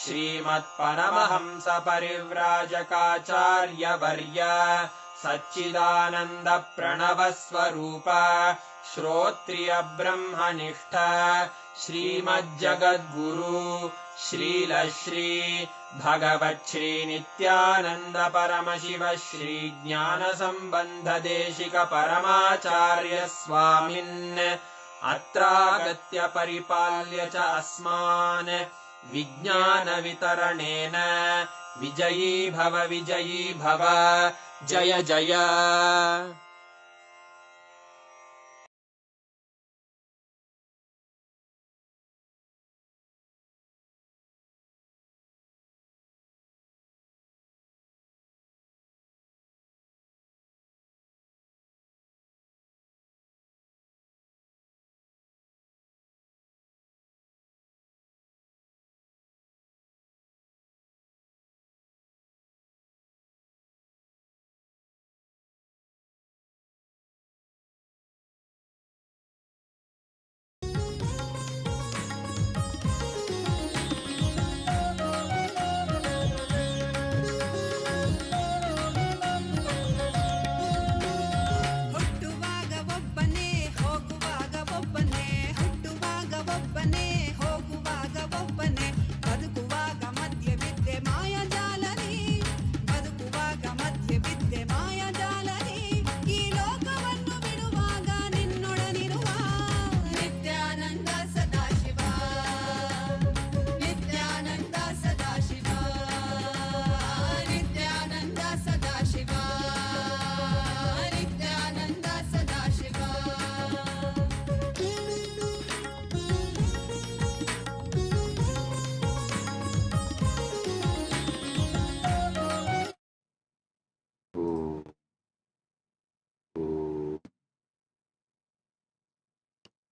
श्रीमत्परमहंस परिव्राजकाचार्य वर्य सच्चिदानंद प्रणव स्वरूप श्रोत्रिय ब्रह्मनिष्ठ श्रीमज्जगद्गुरु श्रील श्री भगवत् श्री नित्यानंद परमशिव श्री ज्ञान संबंध देशिक परमाचार्य स्वामिन् अत्रागत्य परिपाल्य च अस्मान् विज्ञान वितरणेन विजयी भव जय जय।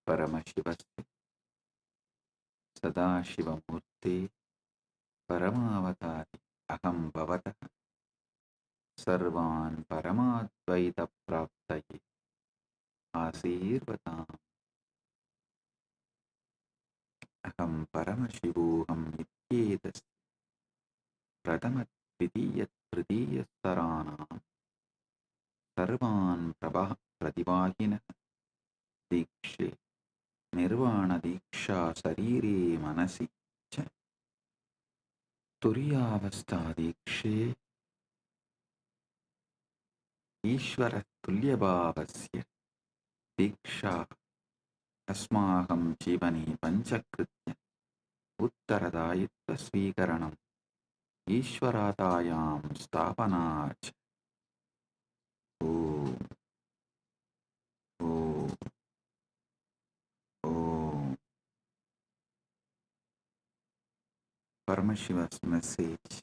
परमशिवस्य सदाशिव मूर्ते परमावतारि अहं भवतः सर्वान् परमाद्वैत प्राप्तये आशीर्वदाम्। अहं परमशिवोऽहं इत्येतस्य प्रथम द्वितीय तृतीय स्तराणां सर्वान् प्रतिवाहिनः दीक्षे निर्वाण दीक्षा शरीरे मनसि च तुर्यावस्था दीक्षे ईश्वर तुल्यभावस्य दीक्षा अस्माकं जीवने पंचकृत्य उत्तरदायित्व स्वीकरणम् ईश्वरातायां स्थापना च। Om Om Om. Paramashiva's message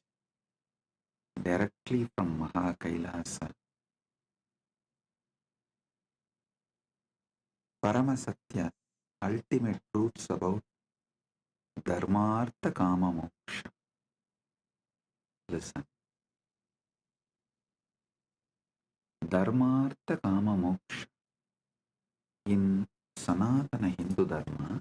directly from Mahakailasa. Paramasatya, ultimate truths about Dharmartha Kama Moksha. Listen. Dharmartha Kama Moksha. In Sanatana Hindu Dharma,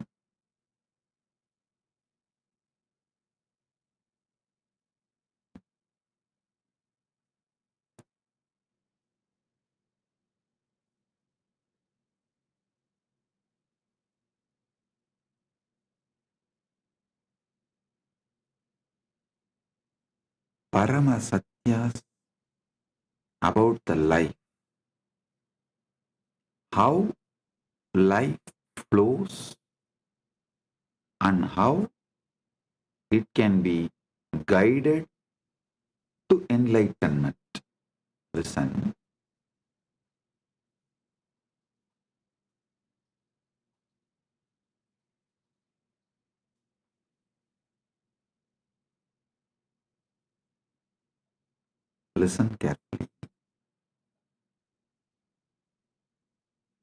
Paramasatyas about the life, how life flows and how it can be guided to enlightenment. Listen. Listen carefully.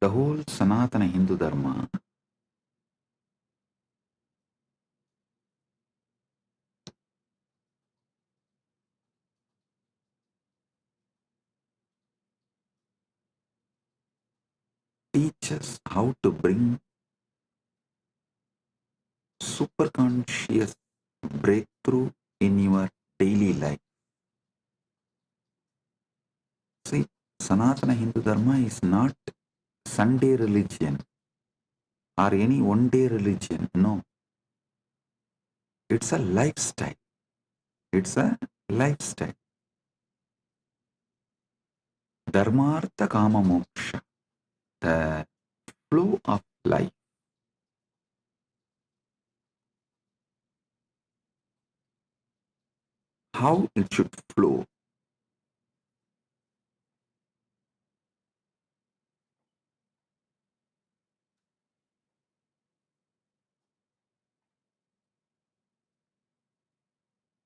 The whole Sanatana Hindu Dharma teaches how to bring superconscious breakthrough in your daily life. See, Sanatana Hindu Dharma is not Sunday religion or any one-day religion. No. It's a lifestyle. It's a lifestyle. Dharmartha Kama Moksha, the flow of life. How it should flow.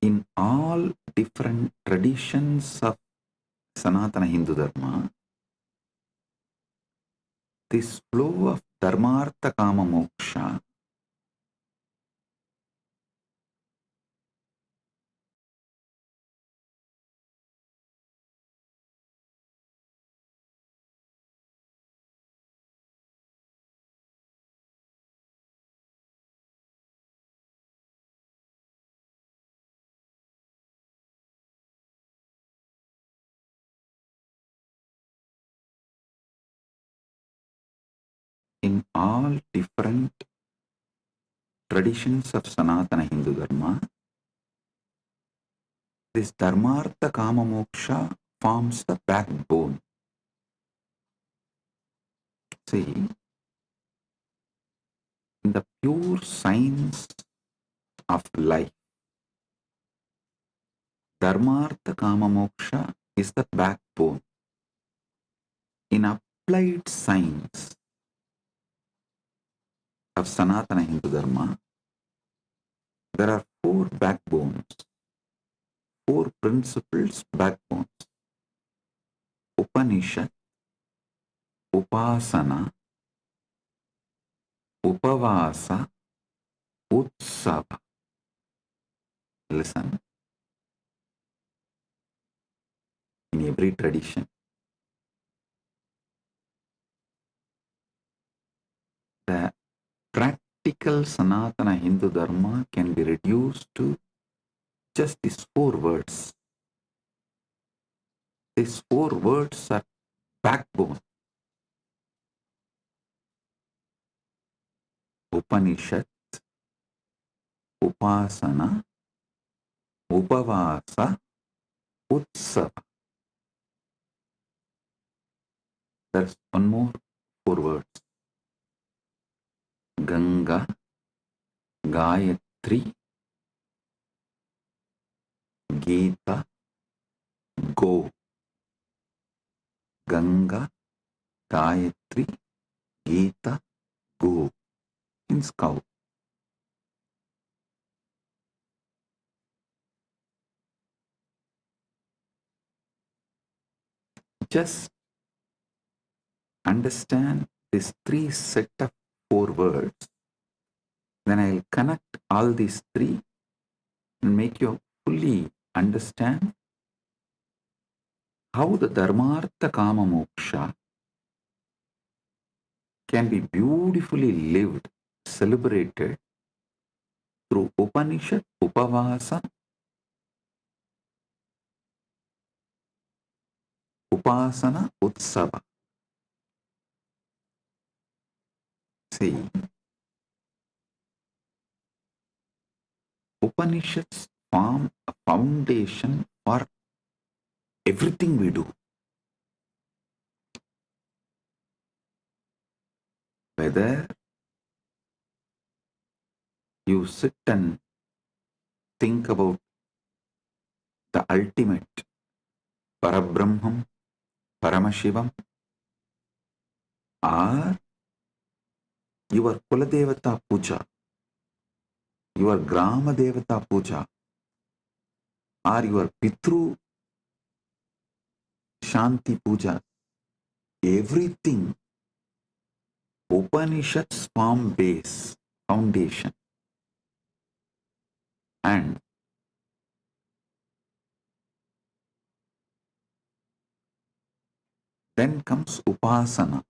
In all different traditions of Sanatana Hindu Dharma, this flow of Dharmartha Kama Moksha in all different traditions of Sanatana Hindu Dharma, this Dharmartha Kama Moksha forms the backbone. See, in the pure science of life, Dharmartha Kama Moksha is the backbone. In applied science of Sanatana Hindu Dharma, there are four backbones, four principles backbones. Upanishad, Upasana, Upavasa, Utsava. Listen. In every tradition, the practical Sanatana Hindu Dharma can be reduced to just these four words. These four words are backbone. Upanishad, Upasana, Upavasa, Utsava. There's one more four words. Ganga, Gayatri, Gita, Go. Ganga, Gayatri, Gita, Go. Means cow. Just understand this three set of four words Then I'll connect all these three and make you fully understand how the Dharmartha Kama Moksha can be beautifully lived, celebrated through Upanishad, Upavasa, Upasana, Utsava. See, Upanishads form a foundation for everything we do. Whether you sit and think about the ultimate Parabrahman, Paramashivam, or your Kuladevata Puja, your Grama Devata Puja, or your Pitru Shanti Puja, everything Upanishads form base, foundation. And then comes Upasana.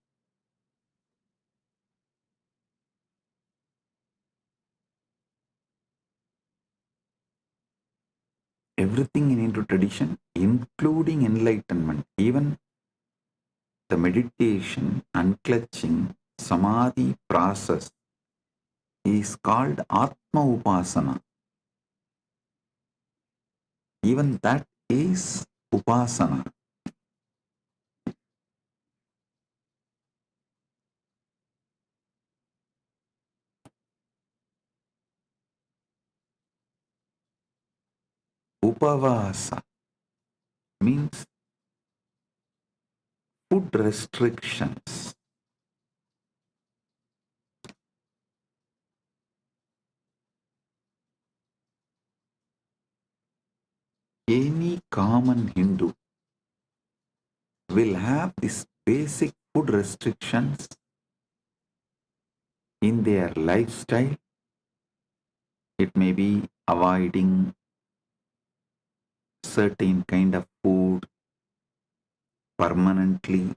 Everything in Hindu tradition, including enlightenment, even the meditation, unclutching, samadhi process is called Atma Upasana. Even that is Upasana. Upavasa means food restrictions. Any common Hindu will have these basic food restrictions in their lifestyle. It may be avoiding certain kind of food permanently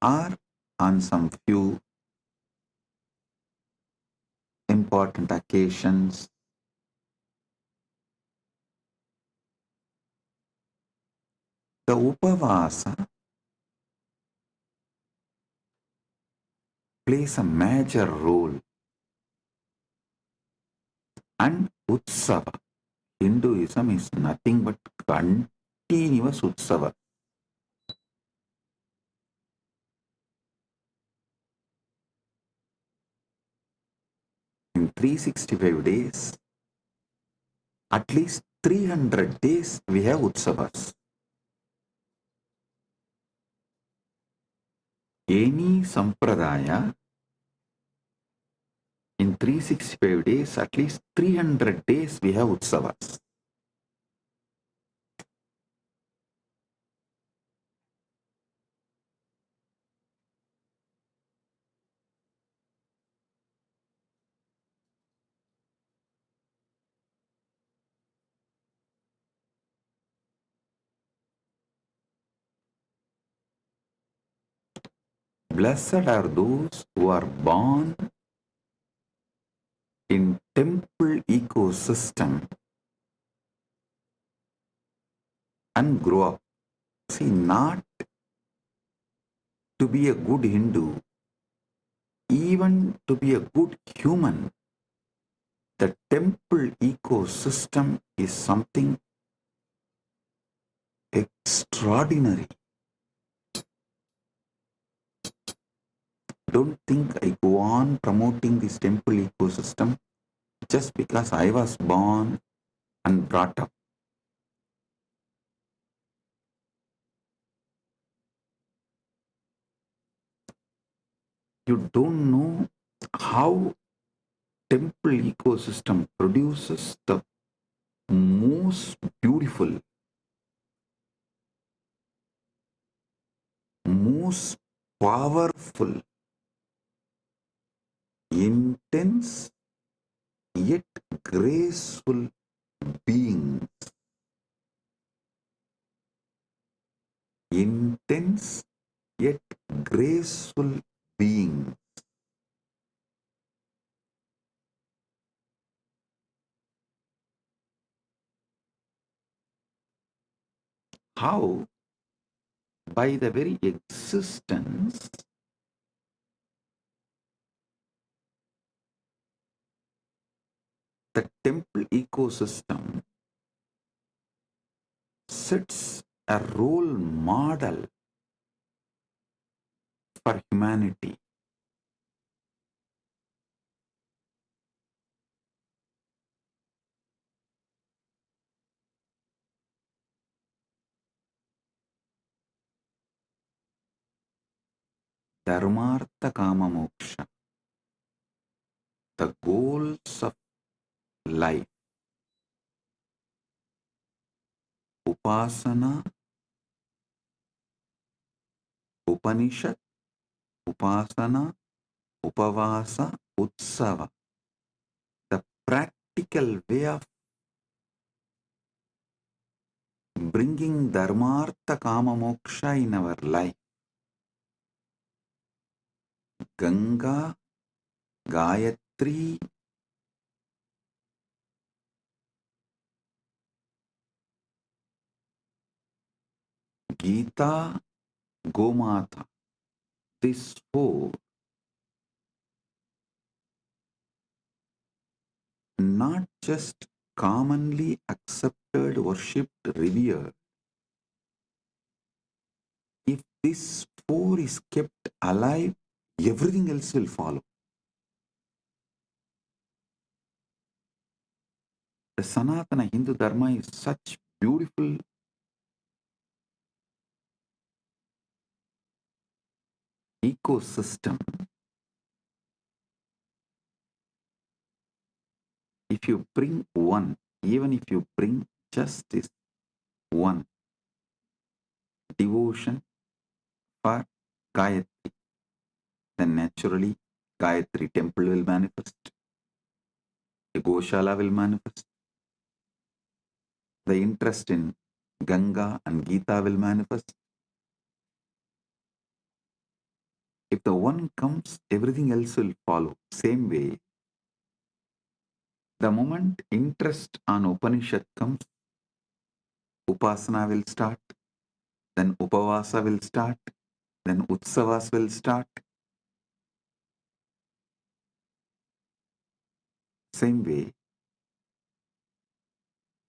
or on some few important occasions. The Upavasa plays a major role, and Utsava, Hinduism is nothing but continuous Utsava. In 365 days, at least 300 days we have Utsavas. Any Sampradaya, in 365 days, at least 300 days we have Utsavas. Blessed are those who are born in temple ecosystem and grow up. See, not to be a good Hindu, even to be a good human, the temple ecosystem is something extraordinary. Don't think I go on promoting this temple ecosystem just because I was born and brought up. You don't know how temple ecosystem produces the most beautiful, most powerful, intense yet graceful beings. Intense yet graceful beings. How? By the very existence the temple ecosystem sets a role model for humanity. Dharmartha Kama Moksha, the goals of life. Upasana, Upanishad, Upasana, Upavasa, Utsava. The practical way of bringing Dharmartha Kama Moksha in our life. Ganga, Gayatri, Gita, Gomata. These four not just commonly accepted, worshipped, revered. If this four is kept alive, everything else will follow. The Sanatana Hindu Dharma is such beautiful ecosystem. If you bring one, even if you bring just this one, devotion for Gayatri, then naturally Gayatri temple will manifest, the Goshala will manifest, the interest in Ganga and Gita will manifest. If the one comes, everything else will follow. Same way, the moment interest on Upanishad comes, Upasana will start, then Upavasa will start, then Utsavas will start. Same way,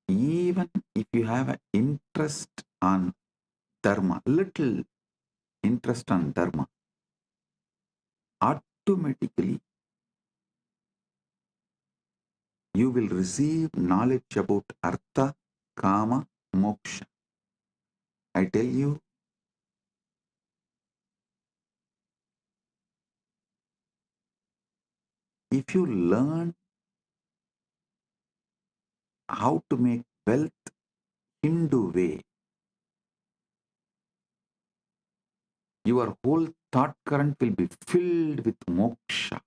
even if you have an interest on Dharma, little interest on Dharma, automatically you will receive knowledge about Artha, Kama, Moksha. I tell you, if you learn how to make wealth Hindu way, your whole thought current will be filled with moksha.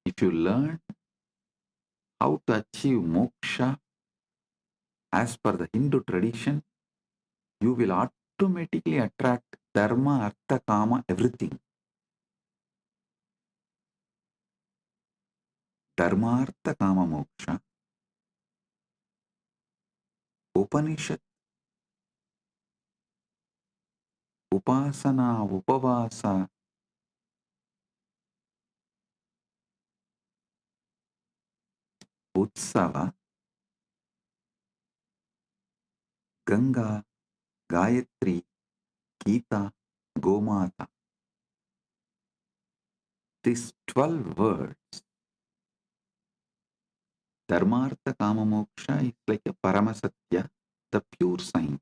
If you learn how to achieve moksha as per the Hindu tradition, you will automatically attract dharma, artha, kama, everything. Dharma, artha, kama, moksha. Upanishad, upasana, upavasa, utsava, Ganga, Gayatri, Gita, Gomata. These 12 words, Dharmartha Kama Moksha, is like a Paramasatya, the pure science.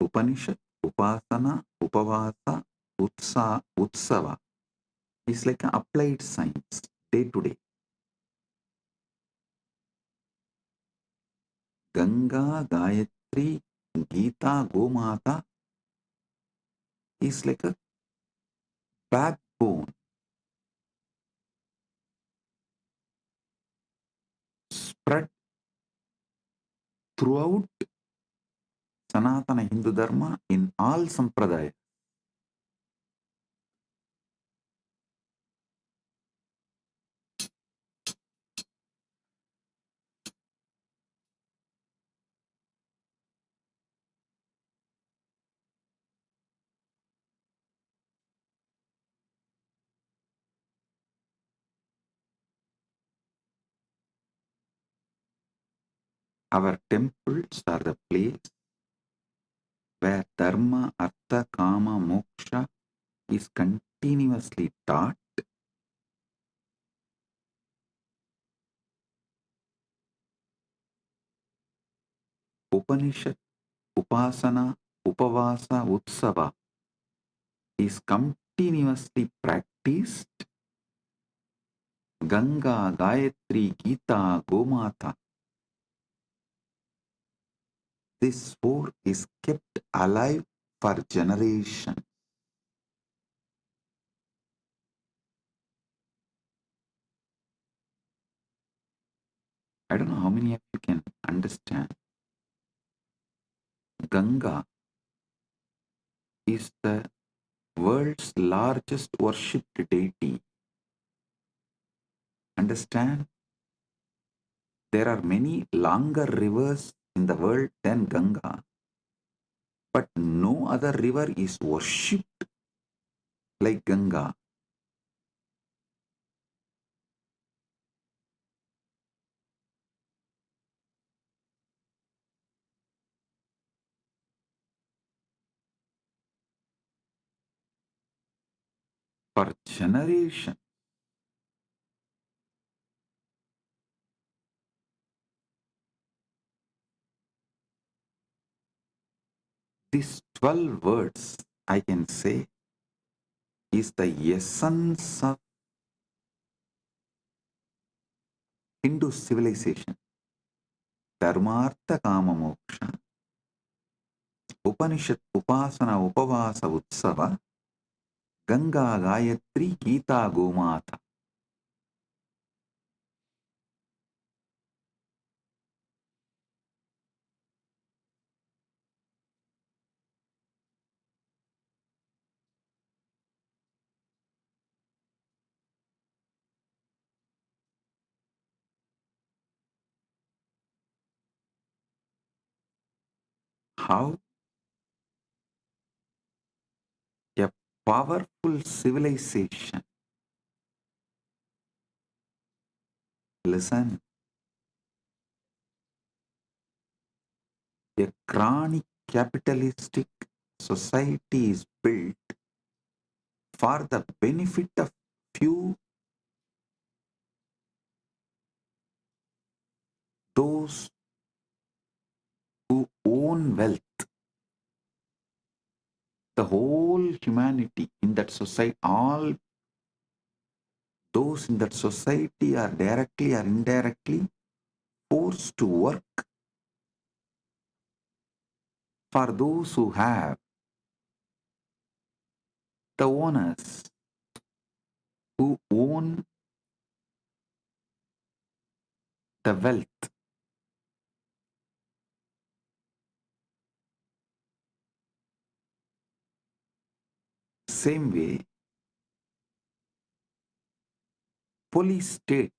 Upanishad, Upasana, Upavasa, Utsava is like an applied science, day to day. Ganga, Gayatri, Gayatri, Gita, Gomata is like a backbone spread throughout Sanatana Hindu Dharma in all sampradayas. Our temples are the place where Dharma, Artha, Kama, Moksha is continuously taught. Upanishad, Upasana, Upavasa, Utsava is continuously practiced. Ganga, Gayatri, Gita, Gomata. This four is kept alive for generations. I don't know how many of you can understand. Ganga is the world's largest worshipped deity. Understand? There are many longer rivers in the world than Ganga, but no other river is worshipped like Ganga. For generations, these 12 words, I can say, is the essence of Hindu civilization. Dharmartha Kama Moksha, Upanishad, Upasana, Upavasa, Utsava, Ganga, Gayatri, Gita, Gomata. How a powerful civilization, listen, a chronic capitalistic society is built for the benefit of few, those who own wealth. The whole humanity in that society, all those in that society are directly or indirectly forced to work for those who have, the owners who own the wealth. Same way, police state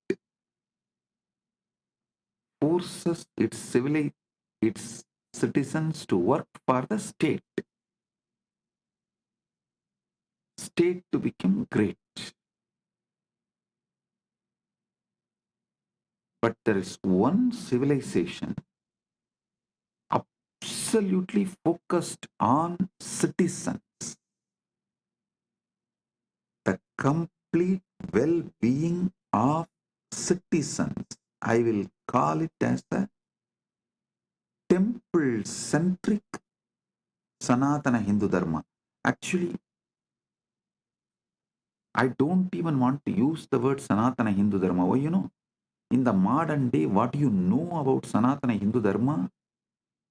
forces its citizens to work for the state to become great. But there is one civilization absolutely focused on citizens, the complete well-being of citizens. I will call it as a temple-centric Sanatana Hindu Dharma. Actually, I don't even want to use the word Sanatana Hindu Dharma. Why, in the modern day, what you know about Sanatana Hindu Dharma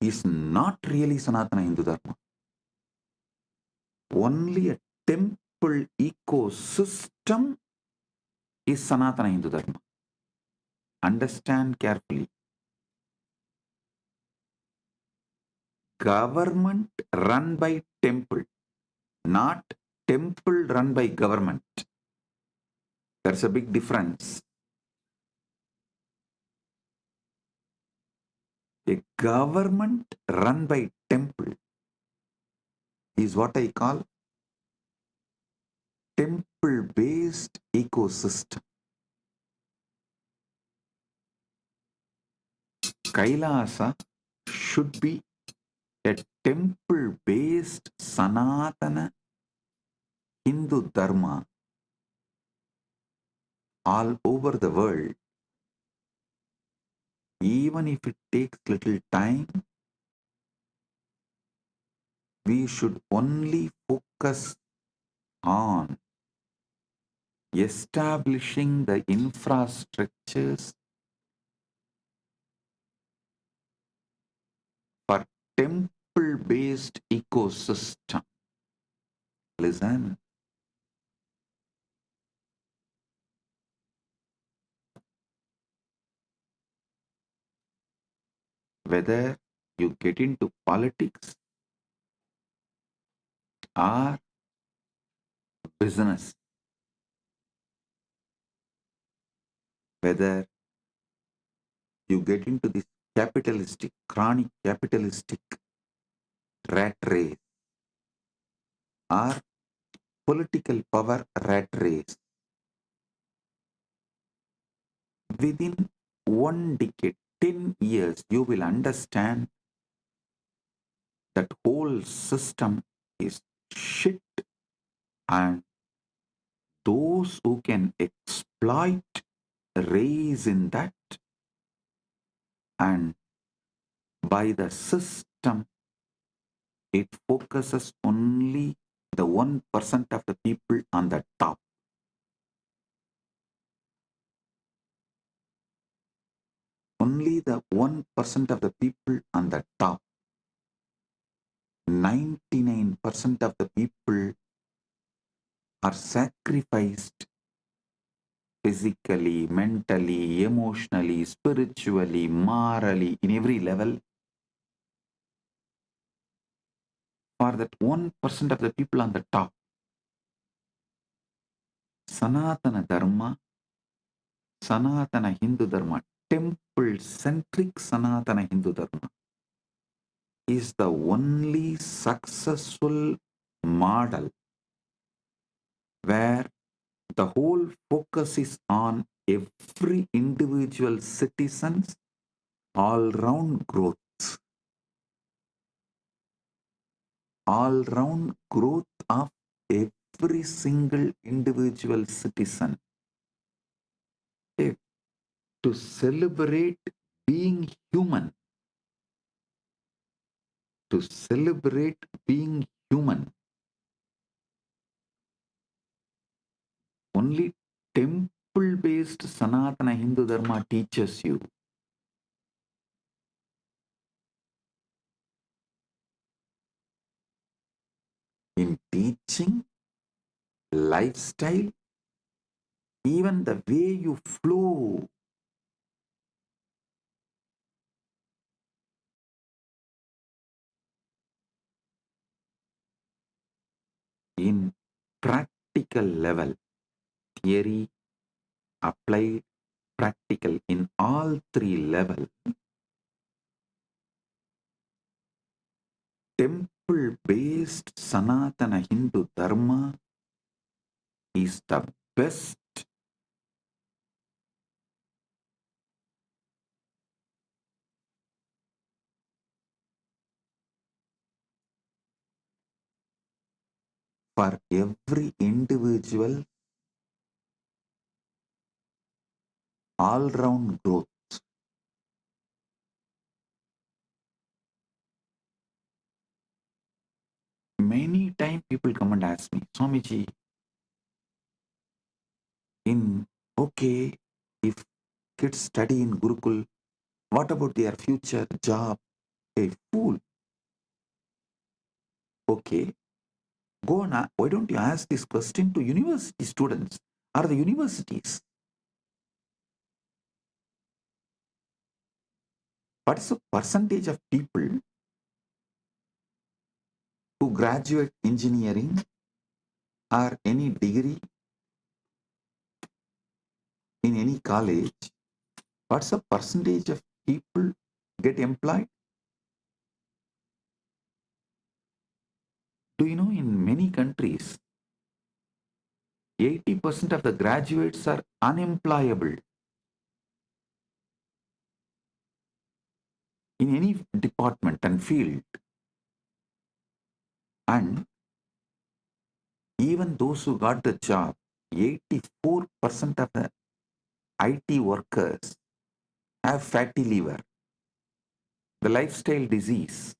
is not really Sanatana Hindu Dharma. Only a temple ecosystem is Sanatana Hindu Dharma. Understand carefully. Government run by temple, not temple run by government. There's a big difference. A government run by temple is what I call temple-based ecosystem. Kailasa should be a temple-based Sanatana Hindu Dharma all over the world. Even if it takes little time, we should only focus on establishing the infrastructures for temple-based ecosystem. Listen. Whether you get into politics or business, whether you get into this capitalistic, chronic capitalistic rat race or political power rat race, within 1 decade, 10 years, you will understand that whole system is shit, and those who can exploit raise in that, and by the system it focuses only the 1% of the people on the top. Only the 1% of the people on the top. 99% of the people are sacrificed physically, mentally, emotionally, spiritually, morally, in every level for that 1% of the people on the top. Sanatana Dharma, Sanatana Hindu Dharma, temple-centric Sanatana Hindu Dharma is the only successful model where the whole focus is on every individual citizen's all-round growth. All-round growth of every single individual citizen. To celebrate being human. To celebrate being human. Only temple-based Sanatana Hindu Dharma teaches you. In teaching, lifestyle, even the way you flow. In practical level, theory, applied, practical, in all three levels, temple-based Sanatana Hindu Dharma is the best for every individual all-round growth. Many times people come and ask me, Swamiji, if kids study in Gurukul, what about their future job? A fool. Okay, go on. Why don't you ask this question to university students or the universities? What is the percentage of people who graduate engineering or any degree in any college? What's the percentage of people get employed? Do you know in many countries, 80% of the graduates are unemployable in any department and field. And even those who got the job, 84% of the IT workers have fatty liver, the lifestyle disease.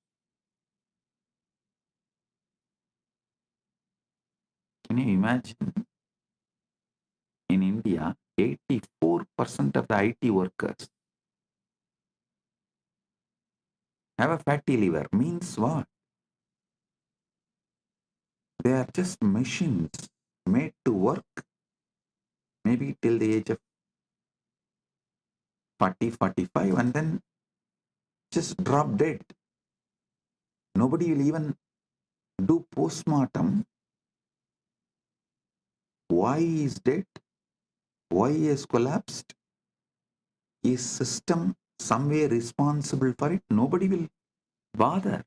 Can you imagine? In India, 84% of the IT workers have a fatty liver. Means what? They are just machines made to work maybe till the age of 40, 45 and then just drop dead. Nobody will even do postmortem. Why he is dead? Why he has collapsed? Is system somewhere responsible for it? Nobody will bother.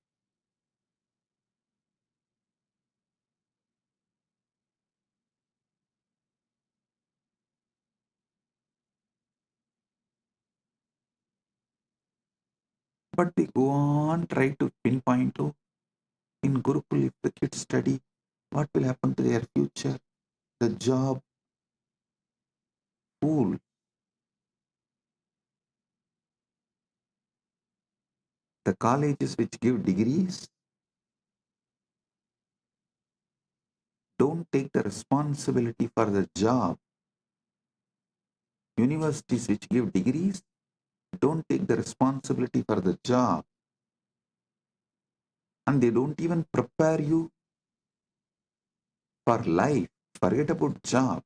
But they go on, try to pinpoint, oh, in Gurukul, if the kids study, what will happen to their future? The job. Fool. The colleges which give degrees don't take the responsibility for the job. Universities which give degrees don't take the responsibility for the job. And they don't even prepare you for life. Forget about job.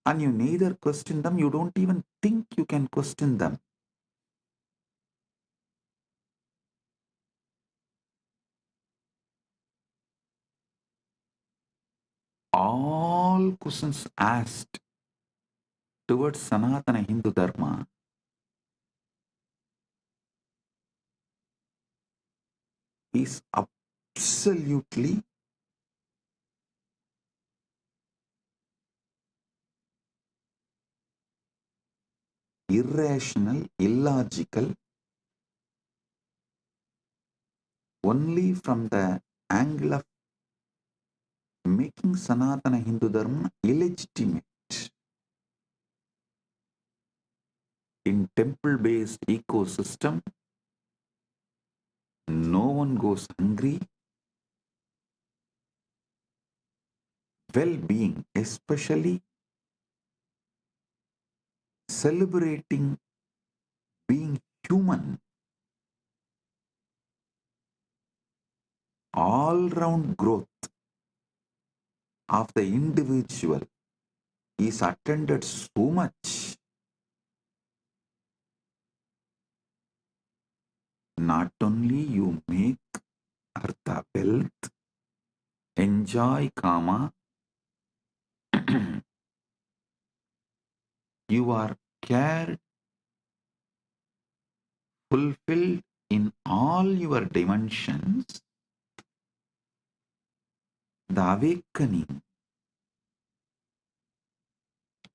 And you neither question them, you don't even think you can question them. All questions asked towards Sanatana Hindu Dharma is absolutely irrational, illogical, only from the angle of making Sanatana Hindu Dharma illegitimate. In temple-based ecosystem, no one goes hungry. Well-being, especially celebrating being human, all-round growth of the individual is attended so much. Not only you make artha wealth, enjoy kama, you are cared, fulfilled in all your dimensions. The awakening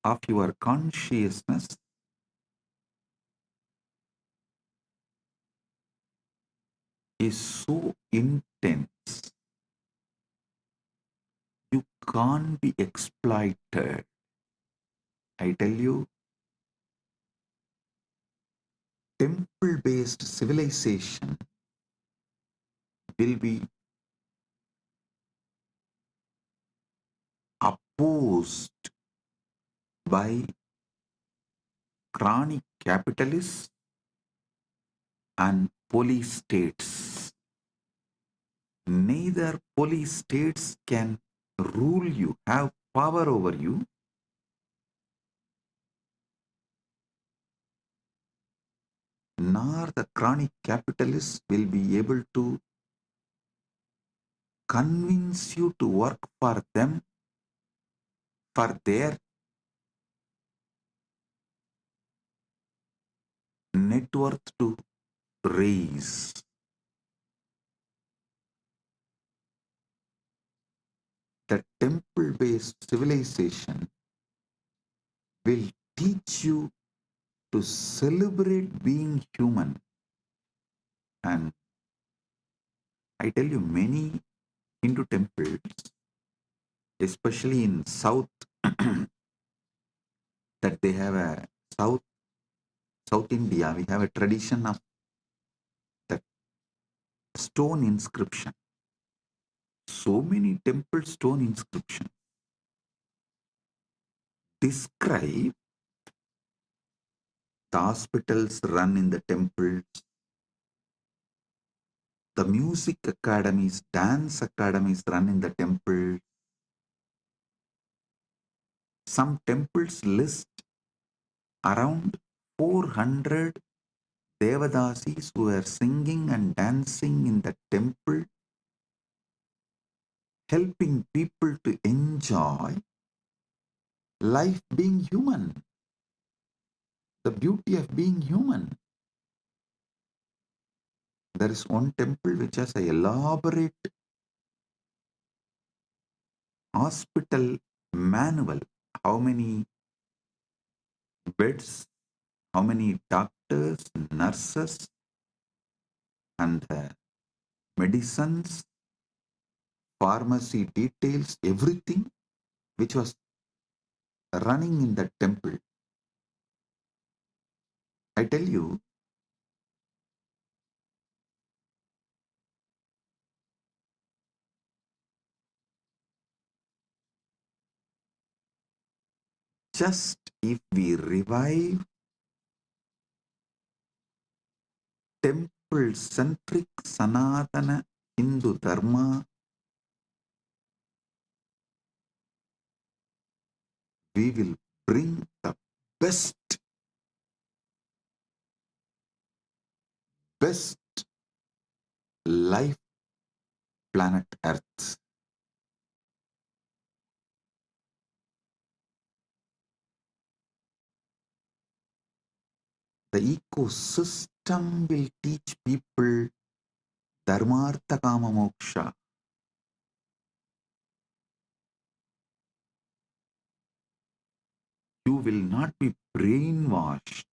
of your consciousness is so intense, you can't be exploited. I tell you, temple-based civilization will be opposed by chronic capitalists and police states. Neither police states can rule you, have power over you, nor the chronic capitalists will be able to convince you to work for them, for their net worth to raise. The temple-based civilization will teach you to celebrate being human. And I tell you, many Hindu temples, especially in South, that they have a South India, we have a tradition of that stone inscription. So many temple stone inscriptions describe the hospitals run in the temples, the music academies, dance academies run in the temple. Some temples list around 400 Devadasis who are singing and dancing in the temple, helping people to enjoy life being human, the beauty of being human. There is one temple which has an elaborate hospital manual. How many beds, how many doctors, nurses, and medicines, pharmacy details, everything which was running in that temple. I tell you, just if we revive temple-centric Sanatana Hindu Dharma, we will bring the best life planet Earth. The ecosystem will teach people Dharmartha Kama Moksha. You will not be brainwashed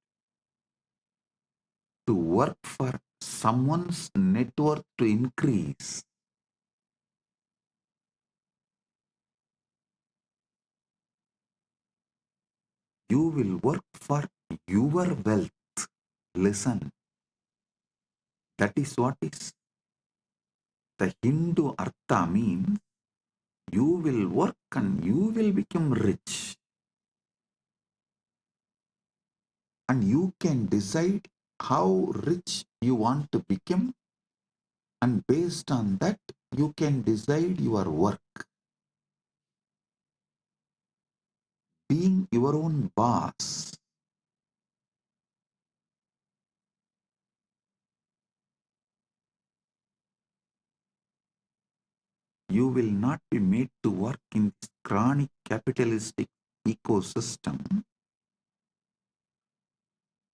to work for someone's net worth to increase. You will work for your wealth. Listen, that is what is the Hindu Artha means. You will work and you will become rich. And you can decide how rich you want to become, and based on that, you can decide your work. Being your own boss. You will not be made to work in this chronic capitalistic ecosystem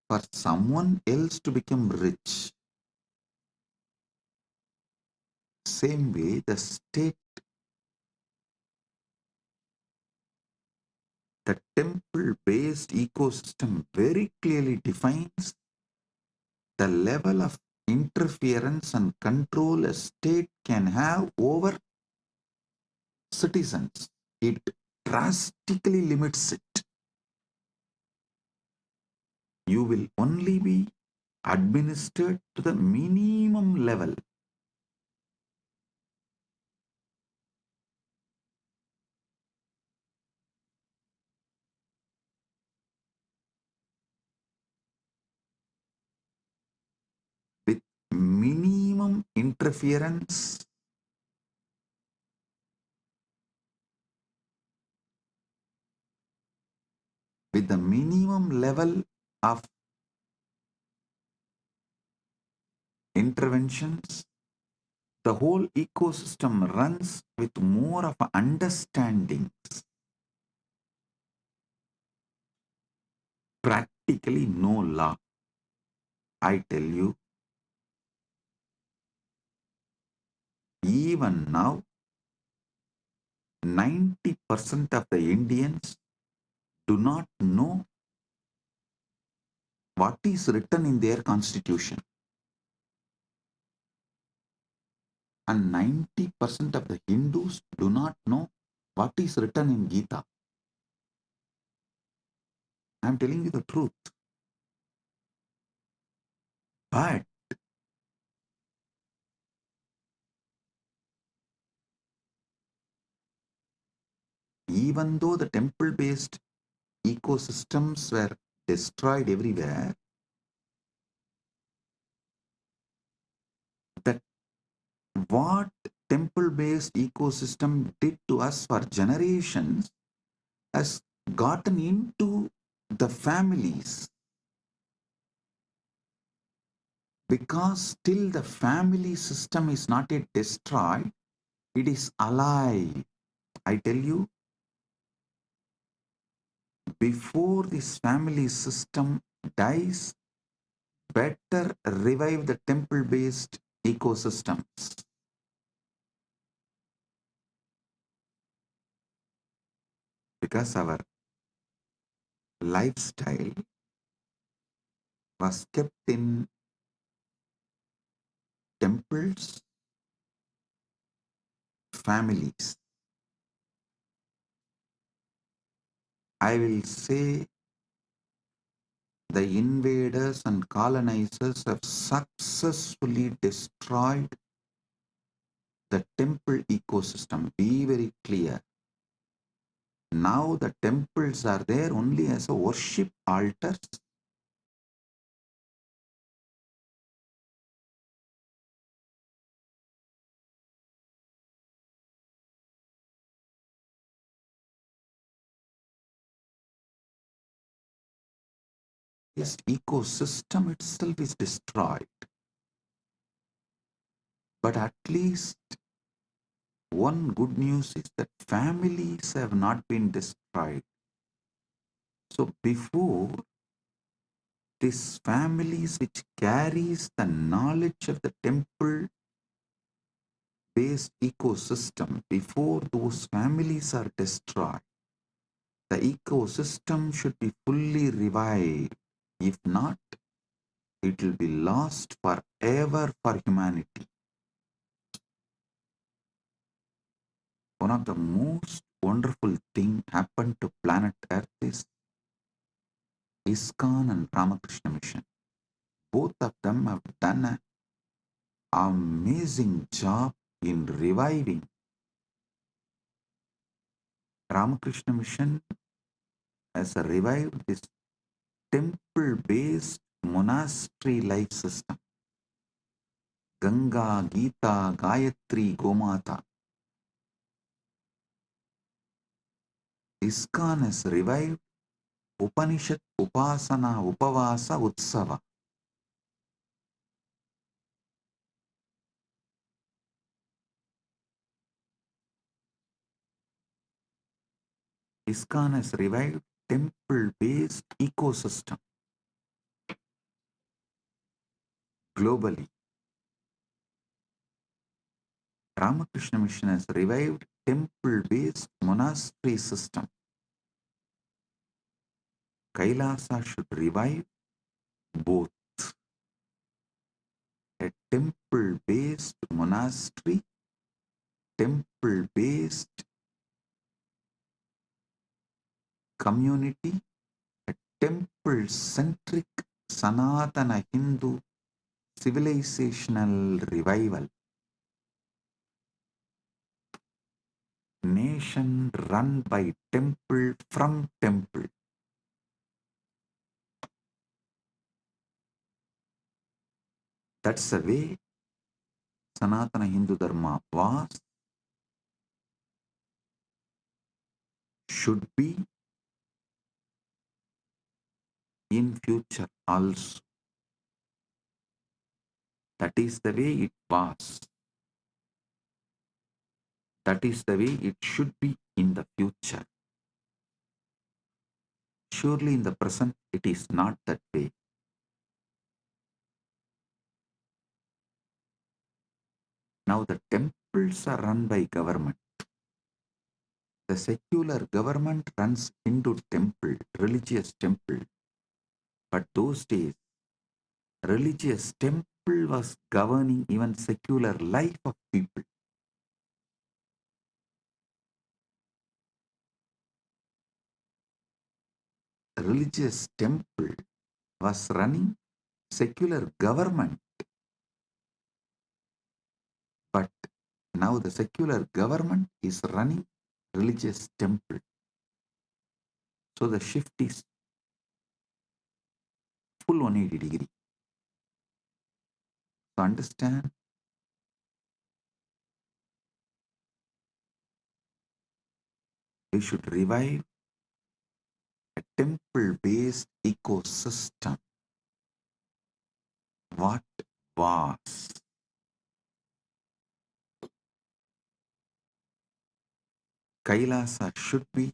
for someone else to become rich. Same way, the state, the temple-based ecosystem very clearly defines the level of interference and control a state can have over citizens. It drastically limits it. You will only be administered to the minimum level. interference with the minimum level of interventions, the whole ecosystem runs with more of understandings. Practically no law. I tell you, even now, 90% of the Indians do not know what is written in their constitution. And 90% of the Hindus do not know what is written in Gita. I am telling you the truth. But even though the temple-based ecosystems were destroyed everywhere, that what temple-based ecosystem did to us for generations has gotten into the families, because still the family system is not yet destroyed, it is alive. I tell you, before this family system dies, better revive the temple-based ecosystems. Because our lifestyle was kept in temples, families. I will say the invaders and colonizers have successfully destroyed the temple ecosystem. Be very clear. Now the temples are there only as a worship altars. This ecosystem itself is destroyed. But at least one good news is that families have not been destroyed. So before, these families which carries the knowledge of the temple based ecosystem, before those families are destroyed, the ecosystem should be fully revived. If not, it will be lost forever for humanity. One of the most wonderful things happened to planet Earth is ISKCON and Ramakrishna Mission. Both of them have done an amazing job in reviving. Ramakrishna Mission has revived this temple-based monastery life system. Ganga, Gita, Gayatri, Gomata. ISKCON has revived Upanishad, Upasana, Upavasa, Utsava. ISKCON has revived temple-based ecosystem globally. Ramakrishna Mission has revived temple-based monastery system. Kailasa should revive both. A temple-based monastery, temple-based community, a temple-centric Sanatana Hindu civilizational revival. Nation run by temple from temple. That's the way Sanatana Hindu Dharma was, should be, in future also. That is the way it was. That is the way it should be in the future. Surely in the present it is not that way. Now the temples are run by government. The secular government runs Hindu temple, religious temple. But those days, religious temple was governing even secular life of people. Religious temple was running secular government. But now the secular government is running religious temple. So the shift is full 180 degree. So understand, we should revive a temple-based ecosystem. What was? Kailasa should be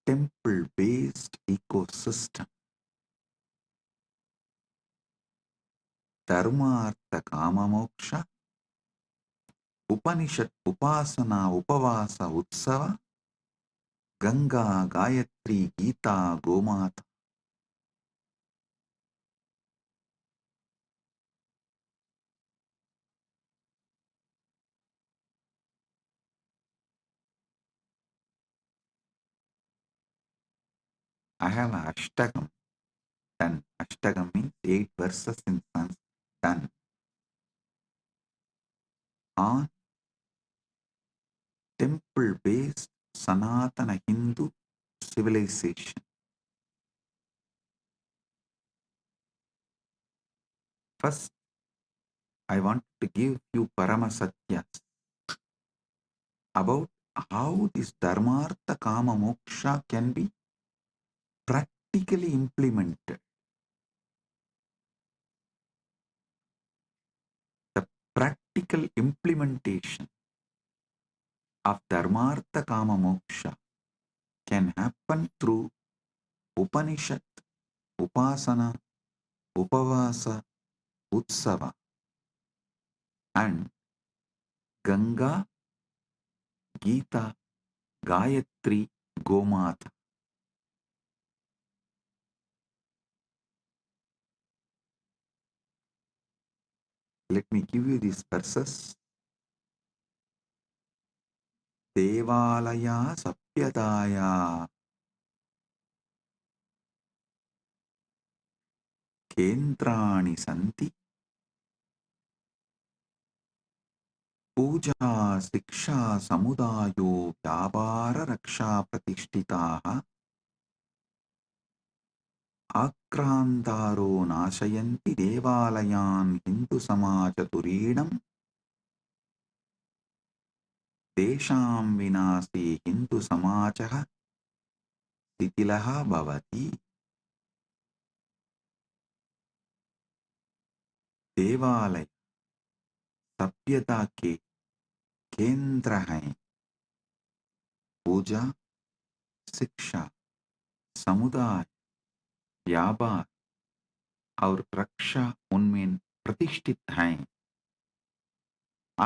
temple-based ecosystem. Dharma, Artha, Kama, Moksha, Upanishad, Upasana, Upavasa, Utsava, Ganga, Gayatri, Gita, Gomata. I have an Ashtagam done. Ashtagam means 8 verses in Sanskrit done on temple-based Sanatana Hindu civilization. First, I want to give you Paramasatyas about how this Dharmartha Kama Moksha can be practically implemented. The practical implementation of Dharmartha Kama Moksha can happen through Upanishad, Upasana, Upavasa, Utsava, and Ganga, Gita, Gayatri, Gomata. Let me give you these verses. Devalaya Sapyadaya Kendrani Santi Puja Siksha Samudayo Vyavara Raksha Pratishtitaha Akrantaro Nashayanti Devalayan Hindu Samaja Turinam Desham Vinasi Hindu Samajaha Titilaha Bhavati. देवालय सभ्यता के केंद्र हैं. पूजा, शिक्षा, समुदाय, व्यापार और रक्षा उनमें प्रतिष्ठित हैं.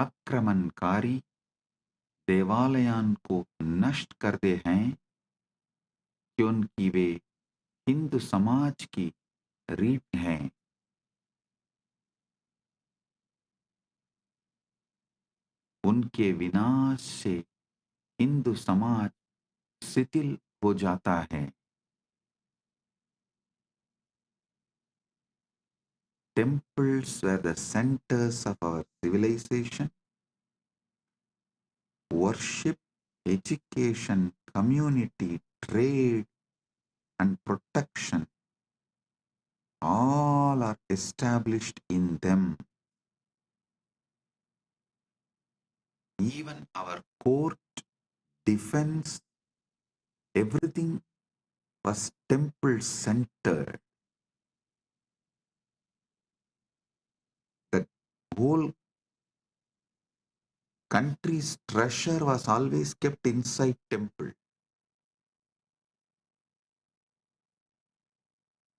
आक्रमणकारी देवालयों को नष्ट करते हैं क्योंकि वे हिंदू समाज की रीढ़ हैं. उनके विनाश से हिंदू समाज शिथिल हो जाता है. Temples were the centers of our civilization. Worship, education, community, trade, and protection all are established in them. even our court, defense, everything was temple centered. The whole country's treasure was always kept inside temple.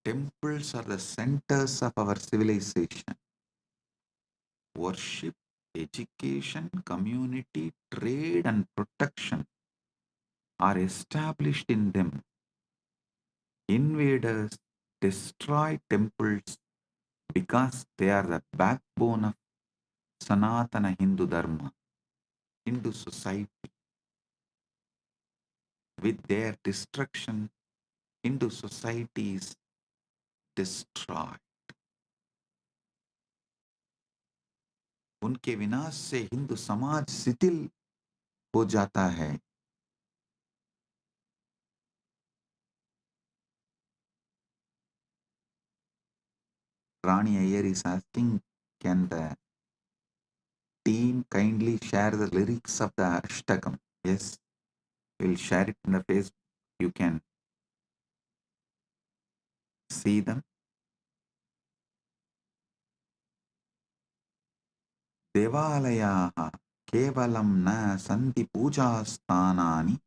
Temples are the centers of our civilization. Worship, education, community, trade, and protection are established in them. Invaders destroy temples because they are the backbone of Sanatana Hindu Dharma, Hindu society. With their destruction, Hindu society is destroyed. उनके विनाश से हिंदू समाज शिथिल हो जाता है. Rani Iyer is asking, can the team kindly share the lyrics of the Ashtakam? Yes, we'll share it in the Facebook. You can see them. देवालयाः केवलं न सन्ति पूजास्थानानि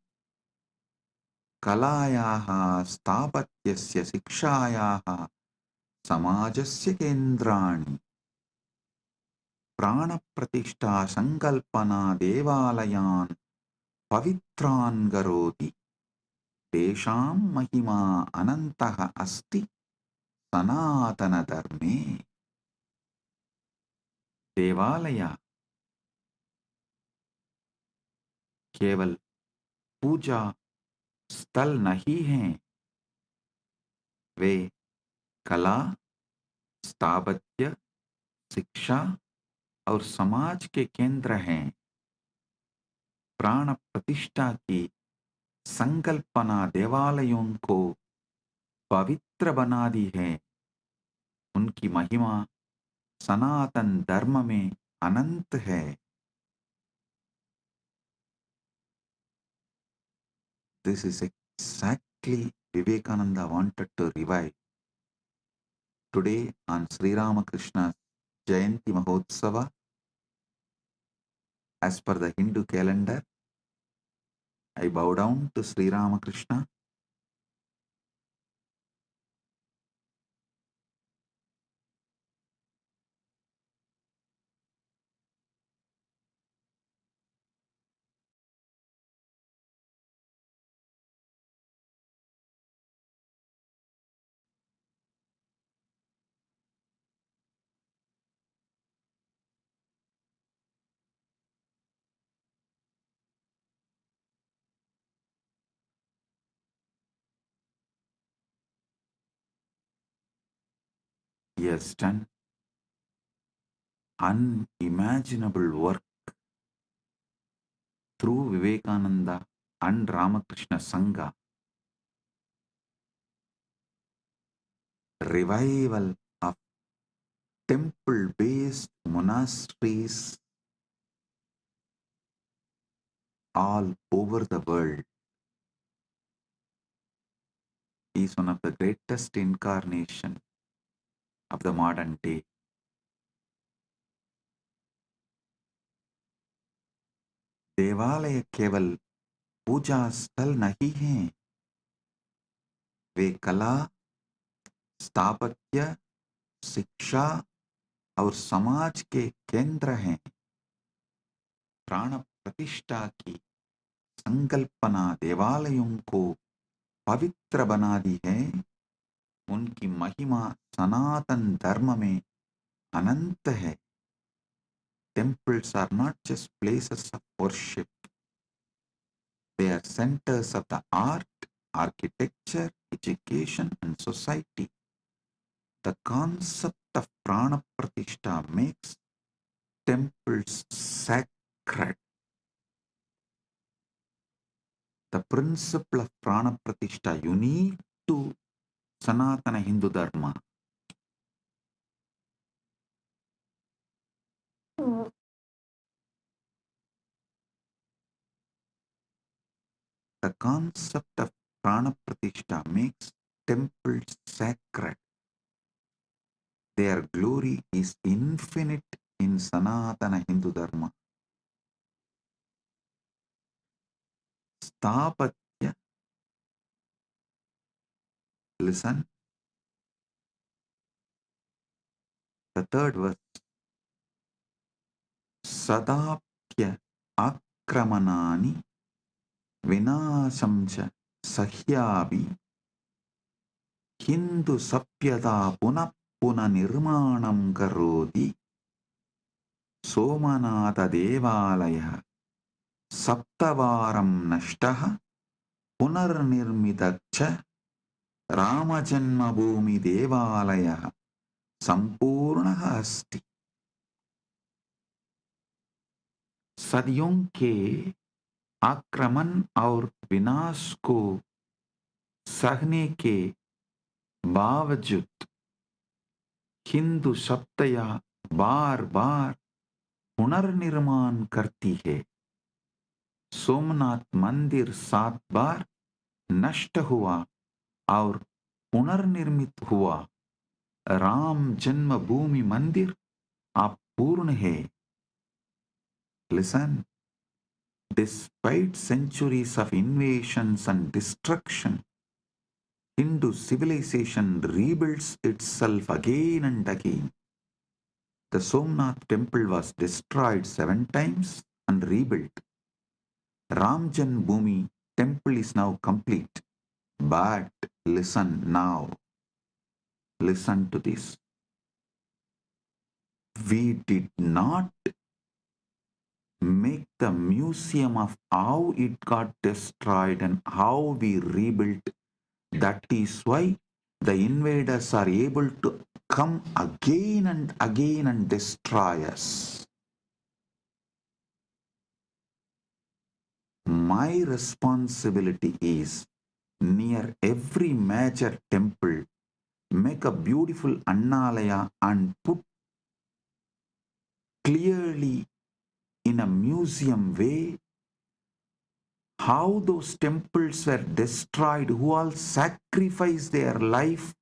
कलायाः स्थापत्यस्य शिक्षायाः समाजस्य केन्द्राणि प्राणप्रतिष्ठा संकल्पना देवालयान् पवित्रान् करोति तेषां महिमा अनन्तः अस्ति सनातनधर्मे. देवालय केवल पूजा स्थल नहीं हैं, वे कला, स्थापत्य, शिक्षा और समाज के केंद्र हैं. प्राण प्रतिष्ठा की संकल्पना देवालयों को पवित्र बना दी है. उनकी महिमा सनातन धर्म में अनंत है. This is exactly Vivekananda wanted to revive. Today on Sri Ramakrishna's Jayanti Mahotsava, as per the Hindu calendar, I bow down to Sri Ramakrishna. He has done unimaginable work through Vivekananda and Ramakrishna Sangha. Revival of temple-based monasteries all over the world. He is one of the greatest incarnation of the modern day. देवालय केवल पूजा स्थल नहीं हैं, वे कला, स्थापत्य, शिक्षा और समाज के केंद्र हैं. प्राण प्रतिष्ठा की संकल्पना देवालयों को पवित्र बना दी है. उनकी महिमा सनातन धर्म में अनंत है. Temples are not just places of worship. They are centers of the art, architecture, education, and society. The concept of prana pratishtha makes temples sacred. The principle of prana pratishtha unique to Sanatana Hindu Dharma. concept of prana pratishtha makes temples sacred. Their glory is infinite in Sanatana Hindu Dharma. Stapatya, listen, the third verse. Sadapya akramanani vinashamcha sahyabi Hindu sapyata punah nirmanam karodi Somanatha devalaya saptavaram nashtaha punarnirmitacha Ramajanma bhumi devalaya sampurnaha asti. सदियों के आक्रमण और विनाश को सहने के बावजूद हिंदू सप्तया बार बार पुनर्निर्माण करती है. सोमनाथ मंदिर 7 बार नष्ट हुआ और पुनर्निर्मित हुआ. राम जन्मभूमि मंदिर अपूर्ण है. Listen, despite centuries of invasions and destruction, Hindu civilization rebuilds itself again and again. The Somnath temple was destroyed 7 times and rebuilt. Ram Janmabhoomi temple is now complete. But listen now. Listen to this. We did not make the museum of how it got destroyed and how we rebuilt. That is why the invaders are able to come again and destroy us. My responsibility is near every major temple, make a beautiful annalaya and put clearly in a museum way how those temples were destroyed, who all sacrificed their life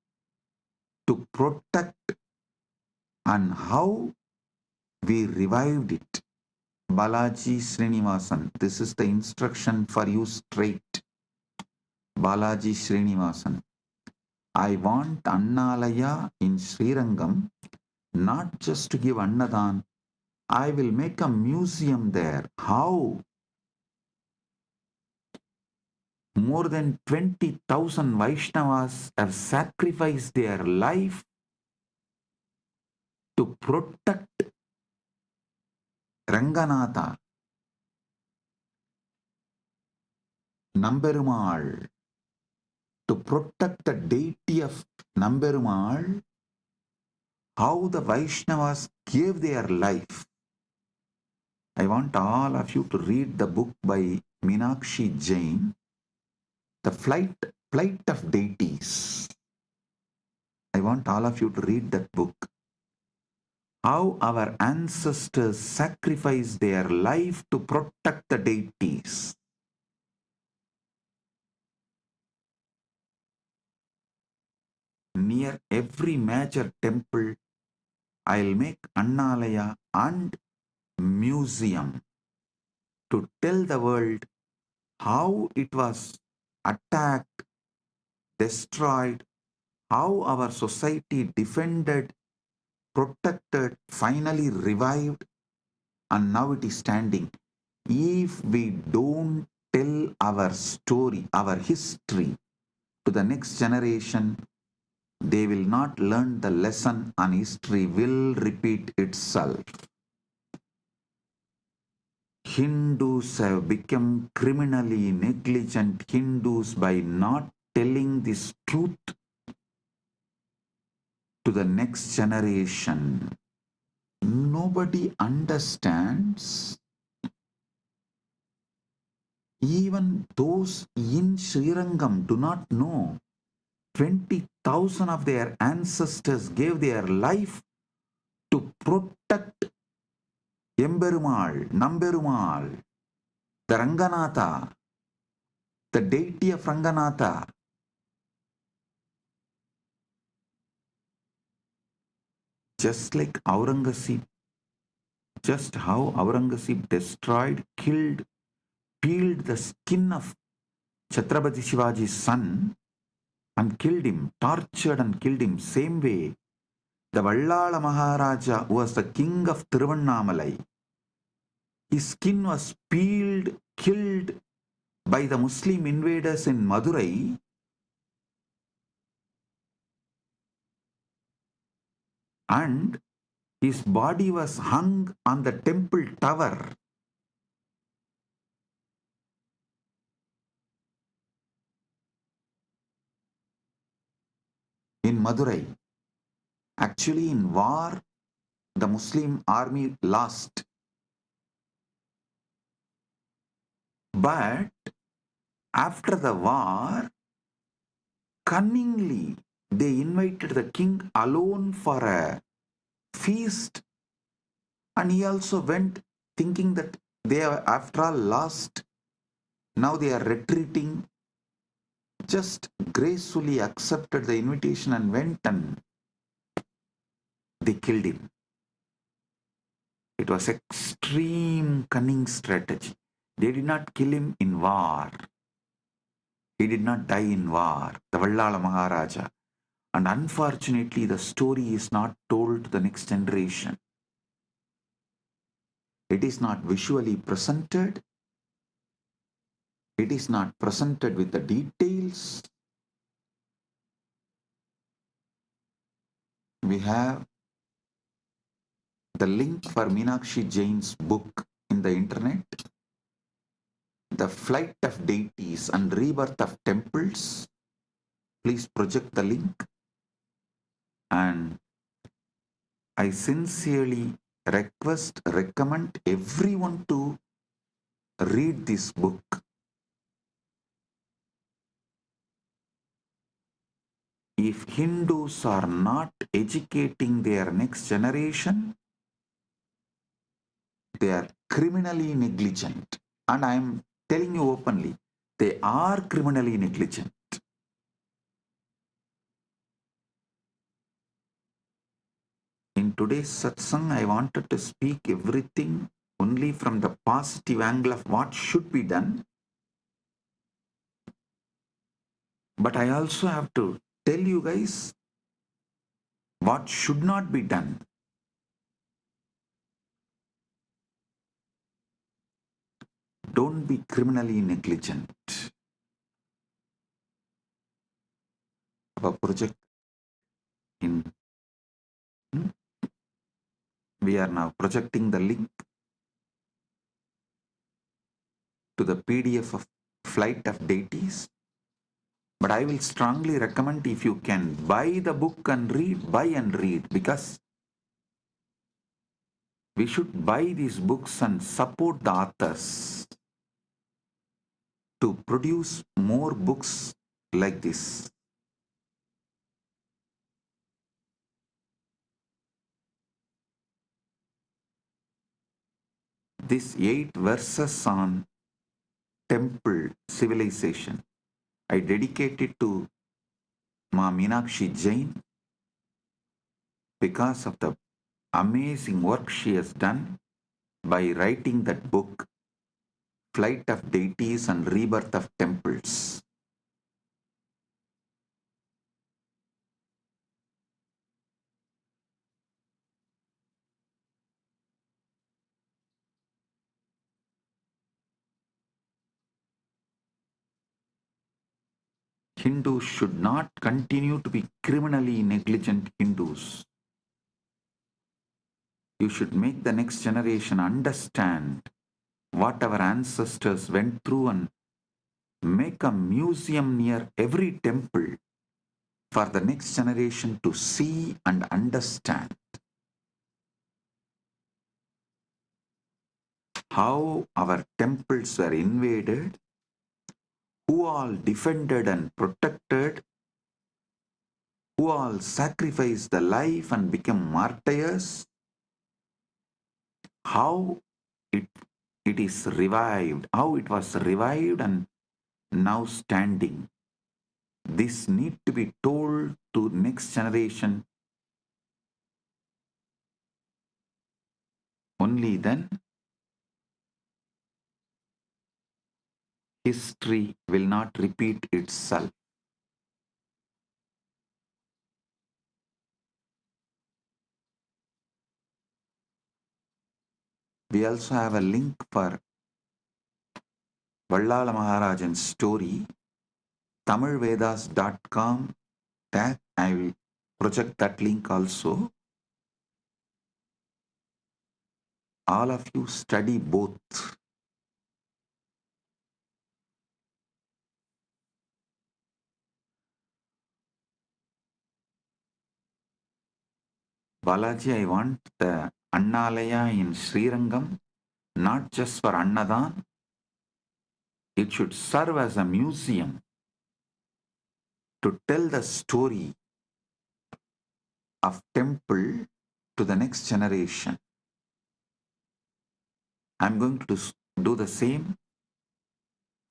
to protect, and how we revived it. Balaji Srinivasan, this is the instruction for you straight. Balaji Srinivasan, I want Annalaya in Srirangam, not just to give Annadan. I will make a museum there. How? More than 20,000 Vaishnavas have sacrificed their life to protect Ranganatha, Namberumal, to protect the deity of Namberumal, how the Vaishnavas gave their life. I want all of you to read the book by Meenakshi Jain, The Flight of Deities. I want all of you to read that book. How our ancestors sacrificed their life to protect the deities. Near every major temple, I'll make Annalaya and museum to tell the world how it was attacked, destroyed, how our society defended, protected, finally revived, and now it is standing. If we don't tell our story, our history to the next generation, they will not learn the lesson and history will repeat itself. Hindus have become criminally negligent Hindus by not telling this truth to the next generation. Nobody understands. Even those in Srirangam do not know. 20,000 of their ancestors gave their life to protect Emberumal, Namberumal, the Ranganatha. the deity of Ranganatha. Just like Aurangzeb, just how Aurangzeb destroyed, killed, peeled the skin of Chhatrapati Shivaji's son and killed him, tortured and killed him. Same way, the Vallala Maharaja, who was the king of Tiruvannamalai, his skin was peeled, killed by the Muslim invaders in Madurai, and his body was hung on the temple tower. In Madurai. Actually, in war, the Muslim army lost. But after the war, cunningly, they invited the king alone for a feast, and he also went thinking that they are after all lost. Now they are retreating. Just gracefully accepted the invitation and went, and they killed him. It was extreme cunning strategy. They did not kill him in war. He did not die in war, the Vallala Maharaja. And unfortunately, the story is not told to the next generation. It is not visually presented. It is not presented with the details. We have the link for Meenakshi Jain's book in the internet, The Flight of Deities and Rebirth of Temples. Please project the link. And I sincerely recommend everyone to read this book. If Hindus are not educating their next generation, they are criminally negligent. And I am telling you openly, they are criminally negligent. In today's satsang, I wanted to speak everything only from the positive angle of what should be done. But I also have to tell you guys what should not be done. Don't be criminally negligent. Our project we are now projecting the link to the PDF of Flight of Deities. But I will strongly recommend, if you can buy the book and read, buy and read, because we should buy these books and support the authors to produce more books like this. These 8 verses on temple civilization, I dedicate it to Ma Meenakshi Jain because of the amazing work she has done by writing that book, Flight of Deities and Rebirth of Temples. Hindus should not continue to be criminally negligent Hindus. You should make the next generation understand what our ancestors went through and make a museum near every temple for the next generation to see and understand how our temples were invaded, who all defended and protected, who all sacrificed the life and became martyrs, how it is revived, how it was revived and now standing. This need to be told to next generation. Only then history will not repeat itself. We also have a link for Vallala Maharajan's story, tamilvedas.com. That I will project that link also. All of you study both. Balaji, I want the Annalaya in Srirangam, not just for Annadan. It should serve as a museum to tell the story of temple to the next generation. I'm going to do the same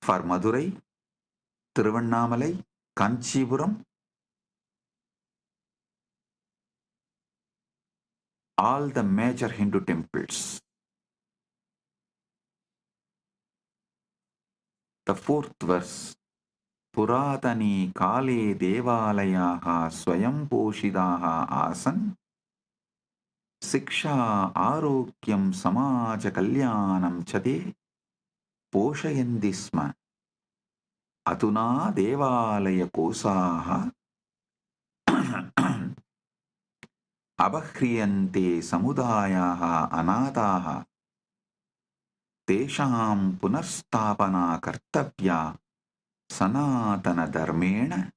for Madurai, Tiruvannamalai, Kanchipuram, all the major Hindu temples. The fourth verse, Puratani kale devalayaha swayam poshidaha asan Siksha arogyam samaja kalyanam chade poshayandisma Atuna devalaya kosaha abakhriyante samudayaha anadaha tesham punarstapana kartavya sanatana dharmena.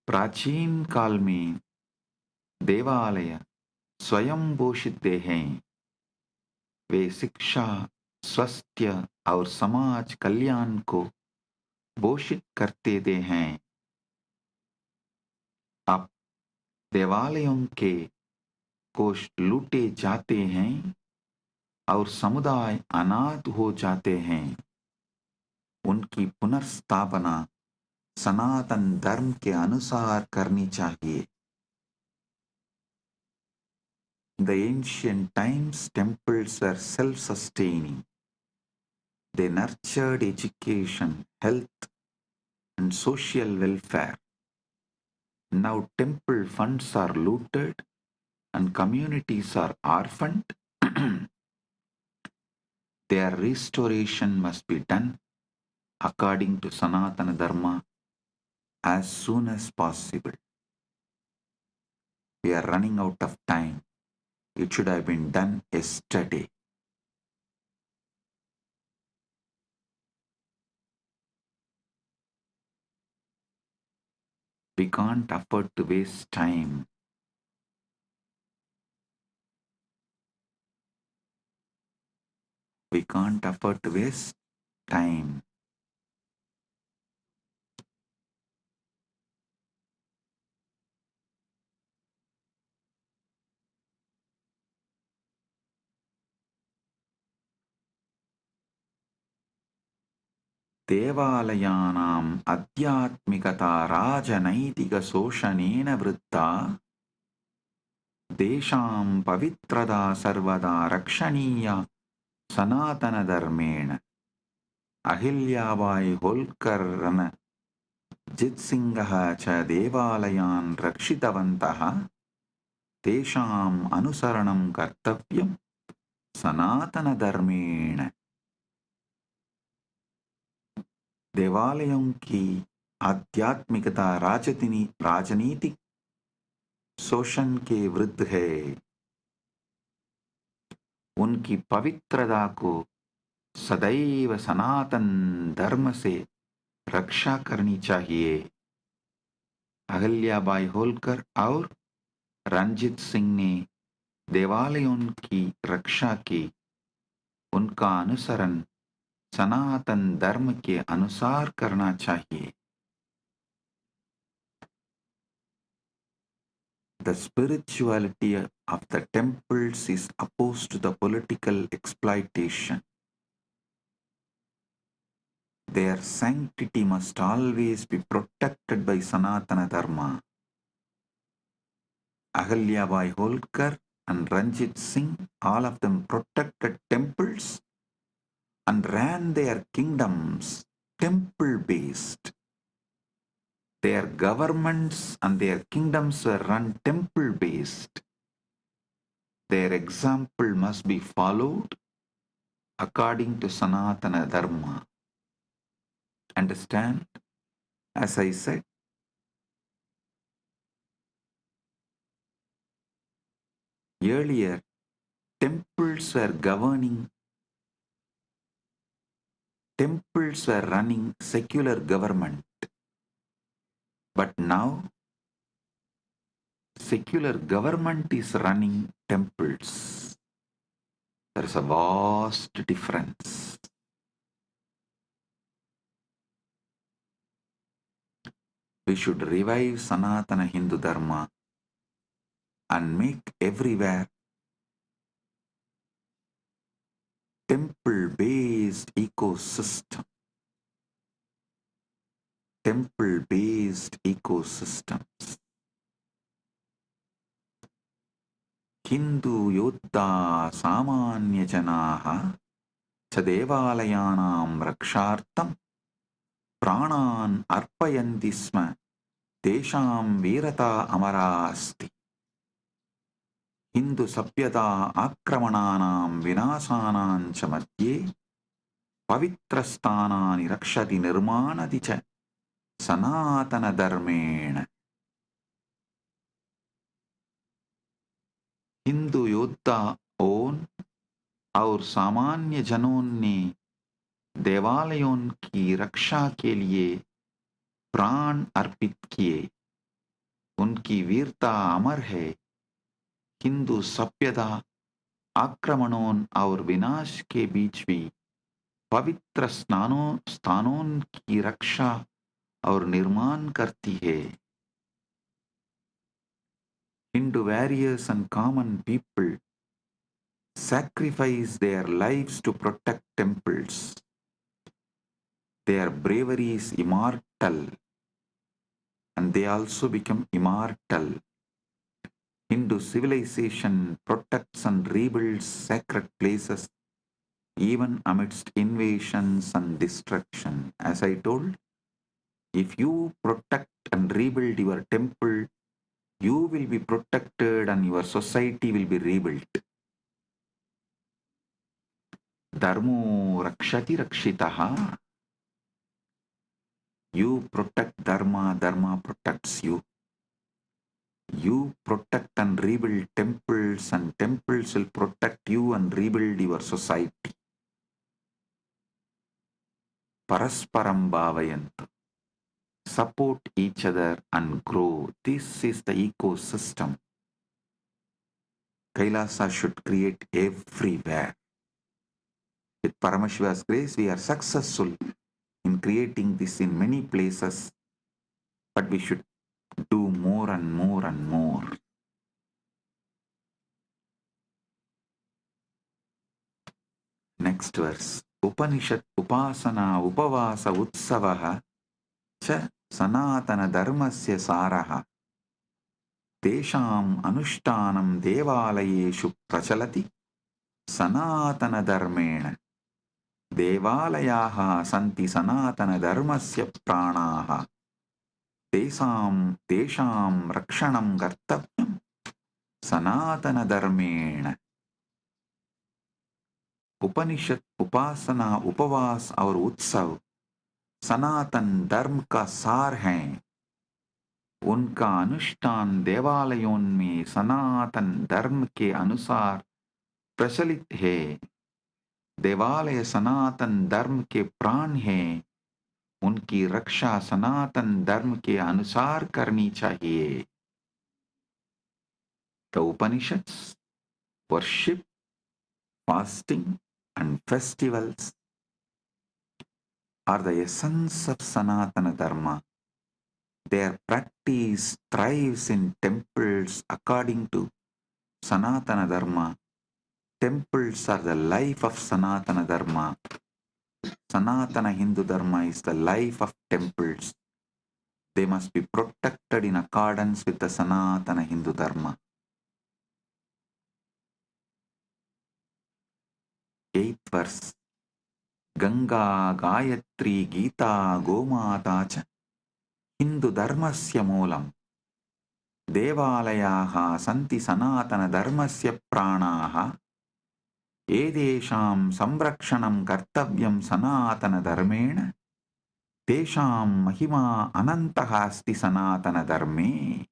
प्राचीन काल में देवालय स्वयं पोषित हैं। वे शिक्षा, स्वास्थ्य और समाज कल्याण को पोषित करते हैं। अब देवालयों के कोष लूटे जाते हैं और समुदाय अनाथ हो जाते हैं। उनकी पुनर्स्थापना सनातन धर्म के अनुसार करनी चाहिए। In the ancient times, temples were self-sustaining. They nurtured education, health, and social welfare. Now temple funds are looted and communities are orphaned. Their restoration must be done according to Sanatana Dharma as soon as possible. We are running out of time. It should have been done yesterday. We can't afford to waste time. We can't afford to waste time. देवालयानाम् आध्यात्मिकता राजनैतिकशोषणेन वृत्ता देशां पवित्रता सर्वदा रक्षणीया सनातनधर्मेण। अहिल्याबाई होल्कर रणजित्सिंहः च देवालयान् रक्षितवन्तः। तेषाम् अनुसरणं कर्तव्यं सनातनधर्मेण। देवालयों की आध्यात्मिकता राजनीतिक शोषण के विरुद्ध है। उनकी पवित्रता को सदैव सनातन धर्म से रक्षा करनी चाहिए। अहिल्याबाई होल्कर और रणजीत सिंह ने देवालयों की रक्षा की। उनका अनुसरण सनातन धर्म के अनुसार करना चाहिए। The spirituality of the temples is opposed to the political exploitation. Their sanctity must always be protected by Sanatana Dharma. Ahalyabai Holkar and Ranjit Singh, all of them protected temples and ran their kingdoms temple-based. Their governments and their kingdoms were run temple-based. Their example must be followed according to Sanatana Dharma. Understand? As I said, earlier, temples were running secular government. But now, secular government is running temples. There is a vast difference. We should revive Sanatana Hindu Dharma and make everywhere temple-based ecosystem. Temple-based ecosystems. Hindu Yoddha Samanya Janaha Chadevaalayanam Rakshartam Pranan Arpayanti Sma Tesham Virata Amarasti. Hindu Sapyata Akramananam Vinasanam Chamadye Pavitrasthanani Rakshati Nirmanati Cha Sanatana Dharmena. Hindu योद्धा own और सामान्य जनों ने देवालयों की रक्षा के लिए प्राण अर्पित किए. उनकी वीरता अमर है. हिंदू सभ्यता आक्रमणों और विनाश के बीच भी पवित्र स्थानों की रक्षा और निर्माण करती है. Hindu warriors and common people sacrifice their lives to protect temples. Their bravery is immortal, and they also become immortal. Hindu civilization protects and rebuilds sacred places even amidst invasions and destruction. As I told, if you protect and rebuild your temple, you will be protected and your society will be rebuilt. Dharmo rakshati rakshitaha. You protect Dharma, Dharma protects you. You protect and rebuild temples, and temples will protect you and rebuild your society. Parasparam bhavayantu. Support each other and grow. This is the ecosystem Kailasa should create everywhere. With Paramashiva's grace, we are successful in creating this in many places, but we should do more and more and more. Next verse. Upanishad upasana upavasa utsavaha cha sanatana dharmasya saraha tesham anushtanam devalayeshu prachalati sanatana dharmena devalayaha santi sanatana dharmasya pranaha tesham rakshanam kartavyam sanatana dharmena. उपनिषद उपासना उपवास और उत्सव सनातन धर्म का सार हैं. उनका अनुष्ठान देवालयों में सनातन धर्म के अनुसार प्रचलित है. देवालय सनातन धर्म के प्राण हैं. उनकी रक्षा सनातन धर्म के अनुसार करनी चाहिए. The Upanishads, worship, fasting and festivals are the essence of Sanatana Dharma. Their practice thrives in temples according to Sanatana Dharma. Temples are the life of Sanatana Dharma. Sanatana Hindu Dharma is the life of temples. They must be protected in accordance with the Sanatana Hindu Dharma. 8th verse. Ganga, Gayatri, Gita, Gomata cha Hindu Dharmasya moolam. Devalayaha santi Sanatana Dharmasya pranaha. Edesham samrakshanam kartavyam Sanatana Dharmena. Tesham mahima anantaha asti Sanatana Dharme.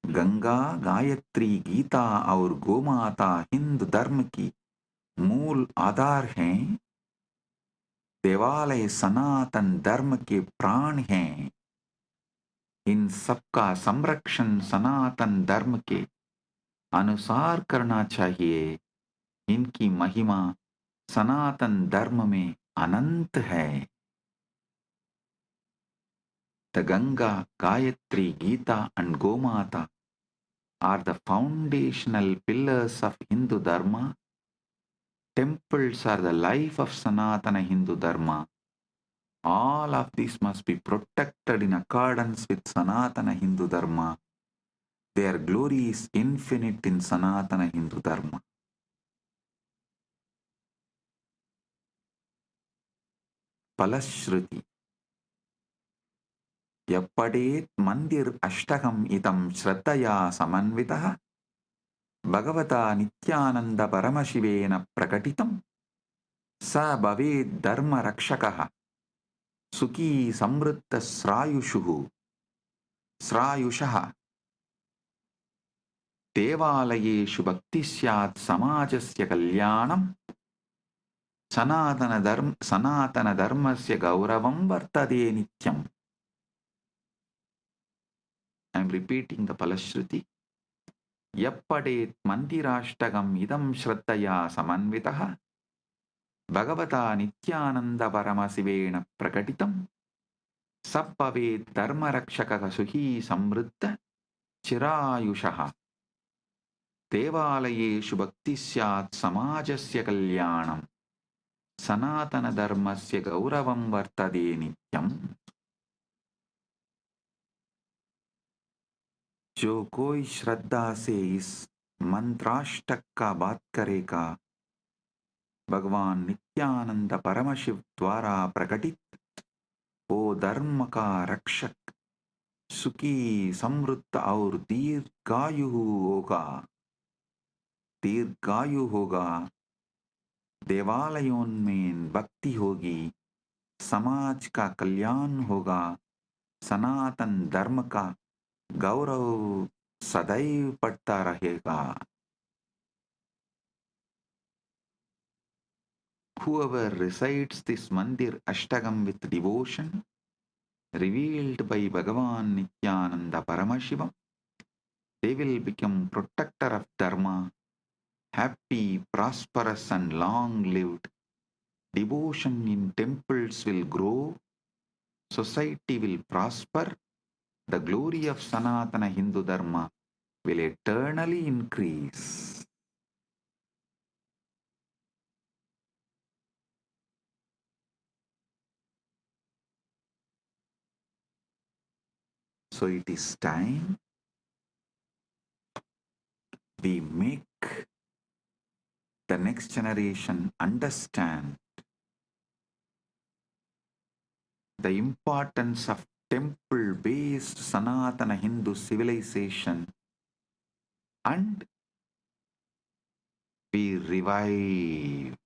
Ganga, Gayatri, Gita और गोमाता हिंदू धर्म की मूल आधार हैं। देवालय सनातन धर्म के प्राण हैं। इन सबका संरक्षण सनातन धर्म के अनुसार करना चाहिए। इनकी महिमा सनातन धर्म में अनंत है। The Ganga, Gayatri, Gita and Gomata are the foundational pillars of Hindu Dharma. Temples are the life of Sanatana Hindu Dharma. All of these must be protected in accordance with Sanatana Hindu Dharma. Their glory is infinite in Sanatana Hindu Dharma. Palashruti. Yappadet mandir ashtagam idam shraddhaya samanvitaha Bhagavata Nityananda Paramashivena prakatitam sa bhaved dharma rakshakaha Sukhi samritta srayushaha Devalayeshu bhakti syat samajasya kalyanam Sanatana dharmasya gauravam vartade nityam. I am repeating the Palashruti. Yappadet mandirashtagam idam shraddhaya samanvitaha Bhagavata Nityananda Paramashivena prakatitam sabbhavet dharma rakshakaha suhi samritta chirayushaha devalayeshu bhakti syat samajasya kalyanam sanatana dharmasya gauravam vartade nityam. जो कोई श्रद्धा से इस मंत्राष्टक का बात करेगा भगवान नित्यानंद परमशिव द्वारा प्रकटित वो धर्म का रक्षक सुखी समृद्ध और दीर्घायु होगा। देवालयों में भक्ति होगी, समाज का कल्याण होगा, सनातन धर्म का गौरव सदैव बढ़ता रहेगा। Whoever recites this mandir ashtagam with devotion revealed by Bhagavan Nityananda Paramashivam, they will become protector of dharma, happy, prosperous and long-lived. Devotion in temples will grow, society will prosper, the glory of Sanatana Hindu Dharma will eternally increase. So it is time we make the next generation understand the importance of temple-based Sanatana Hindu civilization, and we revive.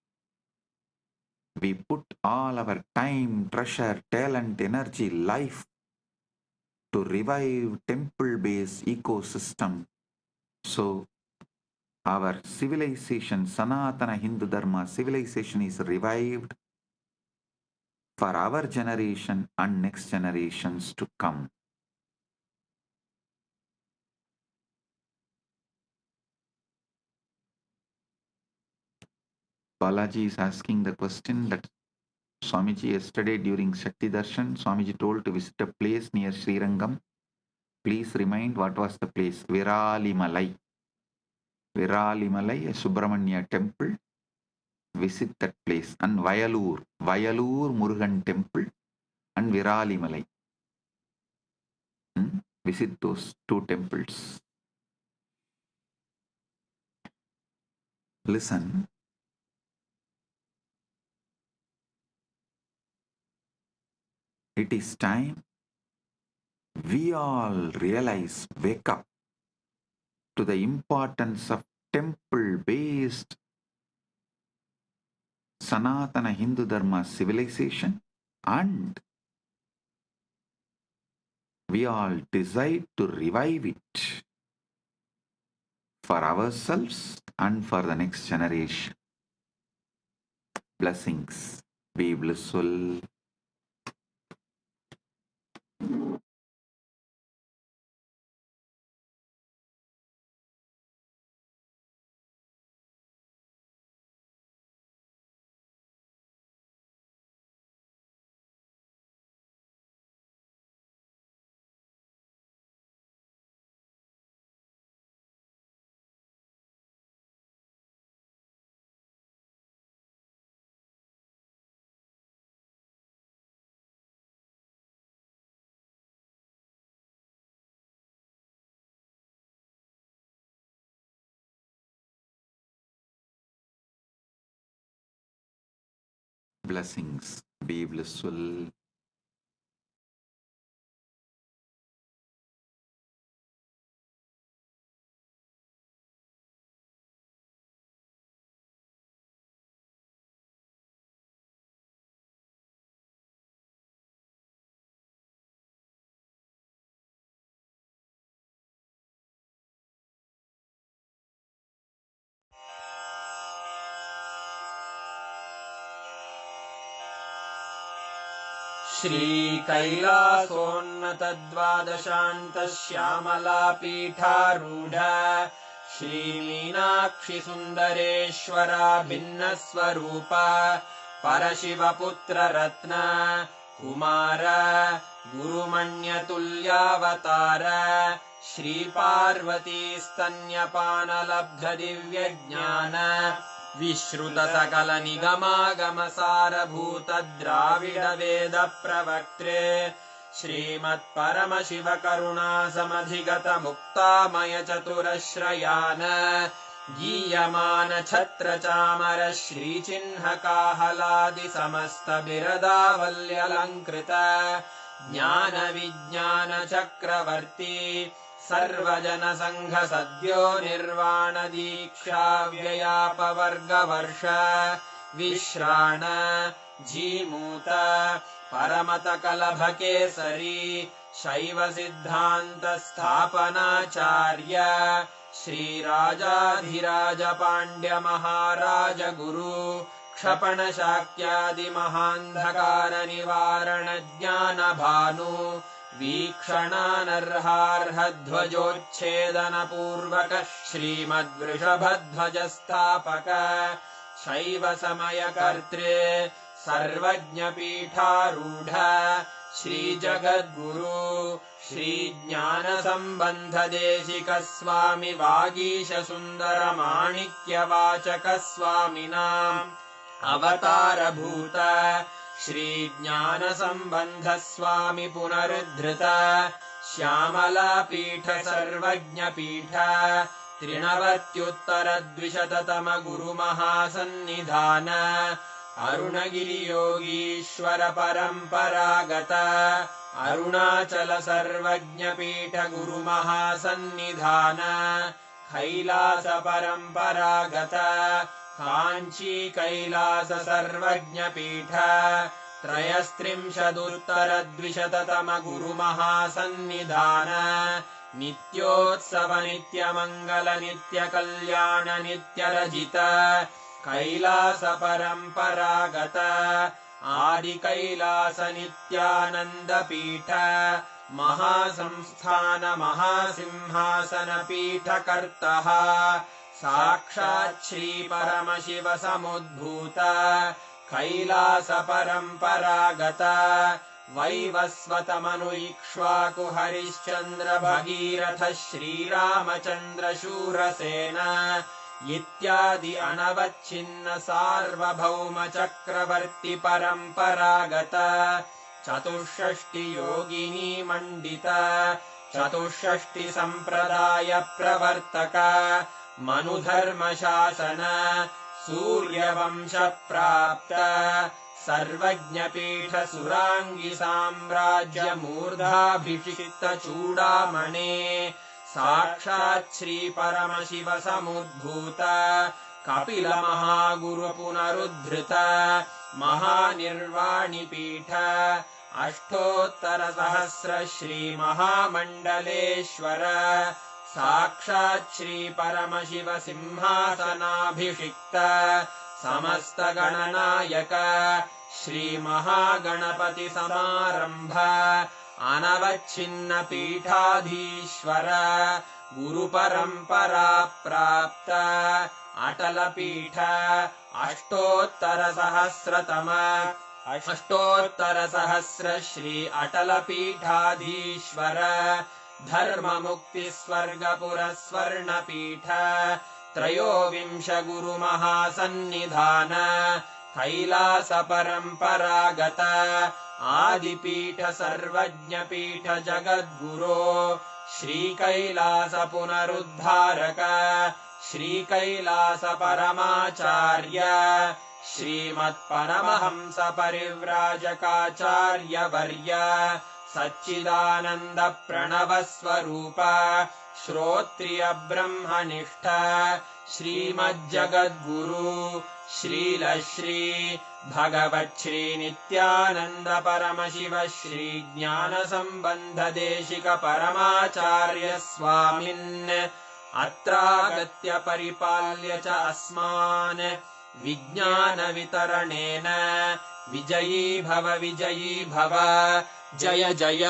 We put all our time, treasure, talent, energy, life to revive temple-based ecosystem. So our civilization, Sanatana Hindu Dharma civilization is revived for our generation and next generations to come. Balaji is asking the question that Swamiji yesterday during Shakti Darshan, Swamiji told to visit a place near Srirangam. Please remind what was the place. Viralimalai. Viralimalai, a Subramanya temple. visit that place. And Vayalur Murugan temple and Viralimalai. Visit those two temples. Listen. It is time we all realize, wake up to the importance of temple-based Sanatana Hindu Dharma civilization, and we all decide to revive it for ourselves and for the next generation. Blessings. Be blissful. Blessings. Be blissful. श्रीकैलासोन्नतद्वादशान्तश्यामलापीठारूढ श्रीमीनाक्षिसुन्दरेश्वरा भिन्नस्वरूप परशिवपुत्ररत्न Kumar गुरुमण्यतुल्यावतार श्रीपार्वतीस्तन्यपानलब्धदिव्यज्ञान विश्रुतसकलनिगमागमसारभूतद्राविडवेदप्रवक्त्रे श्रीमत्परमशिवकरुणासमधिगतमुक्तामयचतुरश्रयान् गीयमानछत्रचामर श्रीचिह्नकाहलादिसमस्तबिरदावल्यलङ्कृत ज्ञानविज्ञानचक्रवर्ती सर्वजनसङ्घसद्यो निर्वाणदीक्षाव्ययापवर्गवर्ष विश्राण Jimuta परमतकलभकेसरी शैवसिद्धान्तस्थापनाचार्य श्रीराजाधिराजपाण्ड्यमहाराजगुरु क्षपणशाक्यादिमहान्धकारनिवारणज्ञानभानु वीक्षणानर्हार्हध्वजोच्छेदनपूर्वक श्रीमद्वृषभध्वजस्थापक शैवसमयकर्त्रे सर्वज्ञपीठारूढ श्रीजगद्गुरु श्रीज्ञानसम्बन्धदेशिकस्वामि वागीशसुन्दरमाणिक्यवाचकस्वामिनाम् अवतारभूत श्रीज्ञानसम्बन्धस्वामि पुनरुद्धृत श्यामलापीठ सर्वज्ञपीठ त्रिनवत्युत्तरद्विशततम गुरुमहासन्निधान अरुणगिरियोगीश्वर परम्परागत अरुणाचल सर्वज्ञपीठ गुरुमहासन्निधान कैलास परम्परागत काञ्ची कैलास सर्वज्ञपीठ त्रयस्त्रिंशदुत्तरद्विशततम गुरुमहासन्निधान नित्योत्सव नित्यमङ्गल नित्यकल्याण नित्यरजित कैलास परम्परागत आदिकैलास नित्यानन्दपीठ महासंस्थान महासिंहासनपीठकर्तः साक्षात् श्रीपरमशिव समुद्भूत कैलास परम्परागत वैवस्वतमनु इक्ष्वाकु हरिश्चन्द्र भगीरथ श्रीरामचन्द्र शूरसेन इत्यादि अनवच्छिन्न सार्वभौम चक्रवर्ति परम्परागत चतुष्षष्टि योगिनी मंडित चतुष्षष्टि संप्रदाय प्रवर्तक मनुधर्म शासन सूर्यवंश प्राप्त सर्वज्ञपीठ सुरांगी साम्राज्य मूर्धाभिषिक्त चूडामणे साक्षात् श्री परमशिव समुद्भूत कपिल महागुरु पुनरुद्धृत महानिर्वाणि पीठ अष्टोत्तर सहस्र श्री महामंडलेश्वर साक्षात् श्री परमशिव सिंहासनाभिषिक्त समस्त गणनायक श्री महागणपति समारंभ अनवच्छिन्न पीठाधीश्वर गुरु परंपरा प्राप्त अटल पीठ अष्टोत्तर सहस्र श्री अटल पीठाधीश्वर धर्म मुक्ति स्वर्गपुर स्वर्ण पीठ त्रयोविंश गुरु महासन्निधान कैलास परंपरागत आदिपीठ सर्वज्ञ पीठ जगद्गुरो श्री कैलास पुनरुद्धारक श्री कैलास परमाचार्य श्रीमत्परमहंस परिव्राजकाचार्य वर्य सच्चिदानंद प्रणव स्वरूप श्रोत्रिय ब्रह्मनिष्ठ श्रीमज्जगद्गुरु श्रील श्री भगवच्छ्री नित्यानंद परमशिव श्री ज्ञान संबंध देशिक परमाचार्य स्वामिन् अत्रागत्य परिपाल्य च अस्मान् विज्ञान वितरणेन विजयी भव जय जय।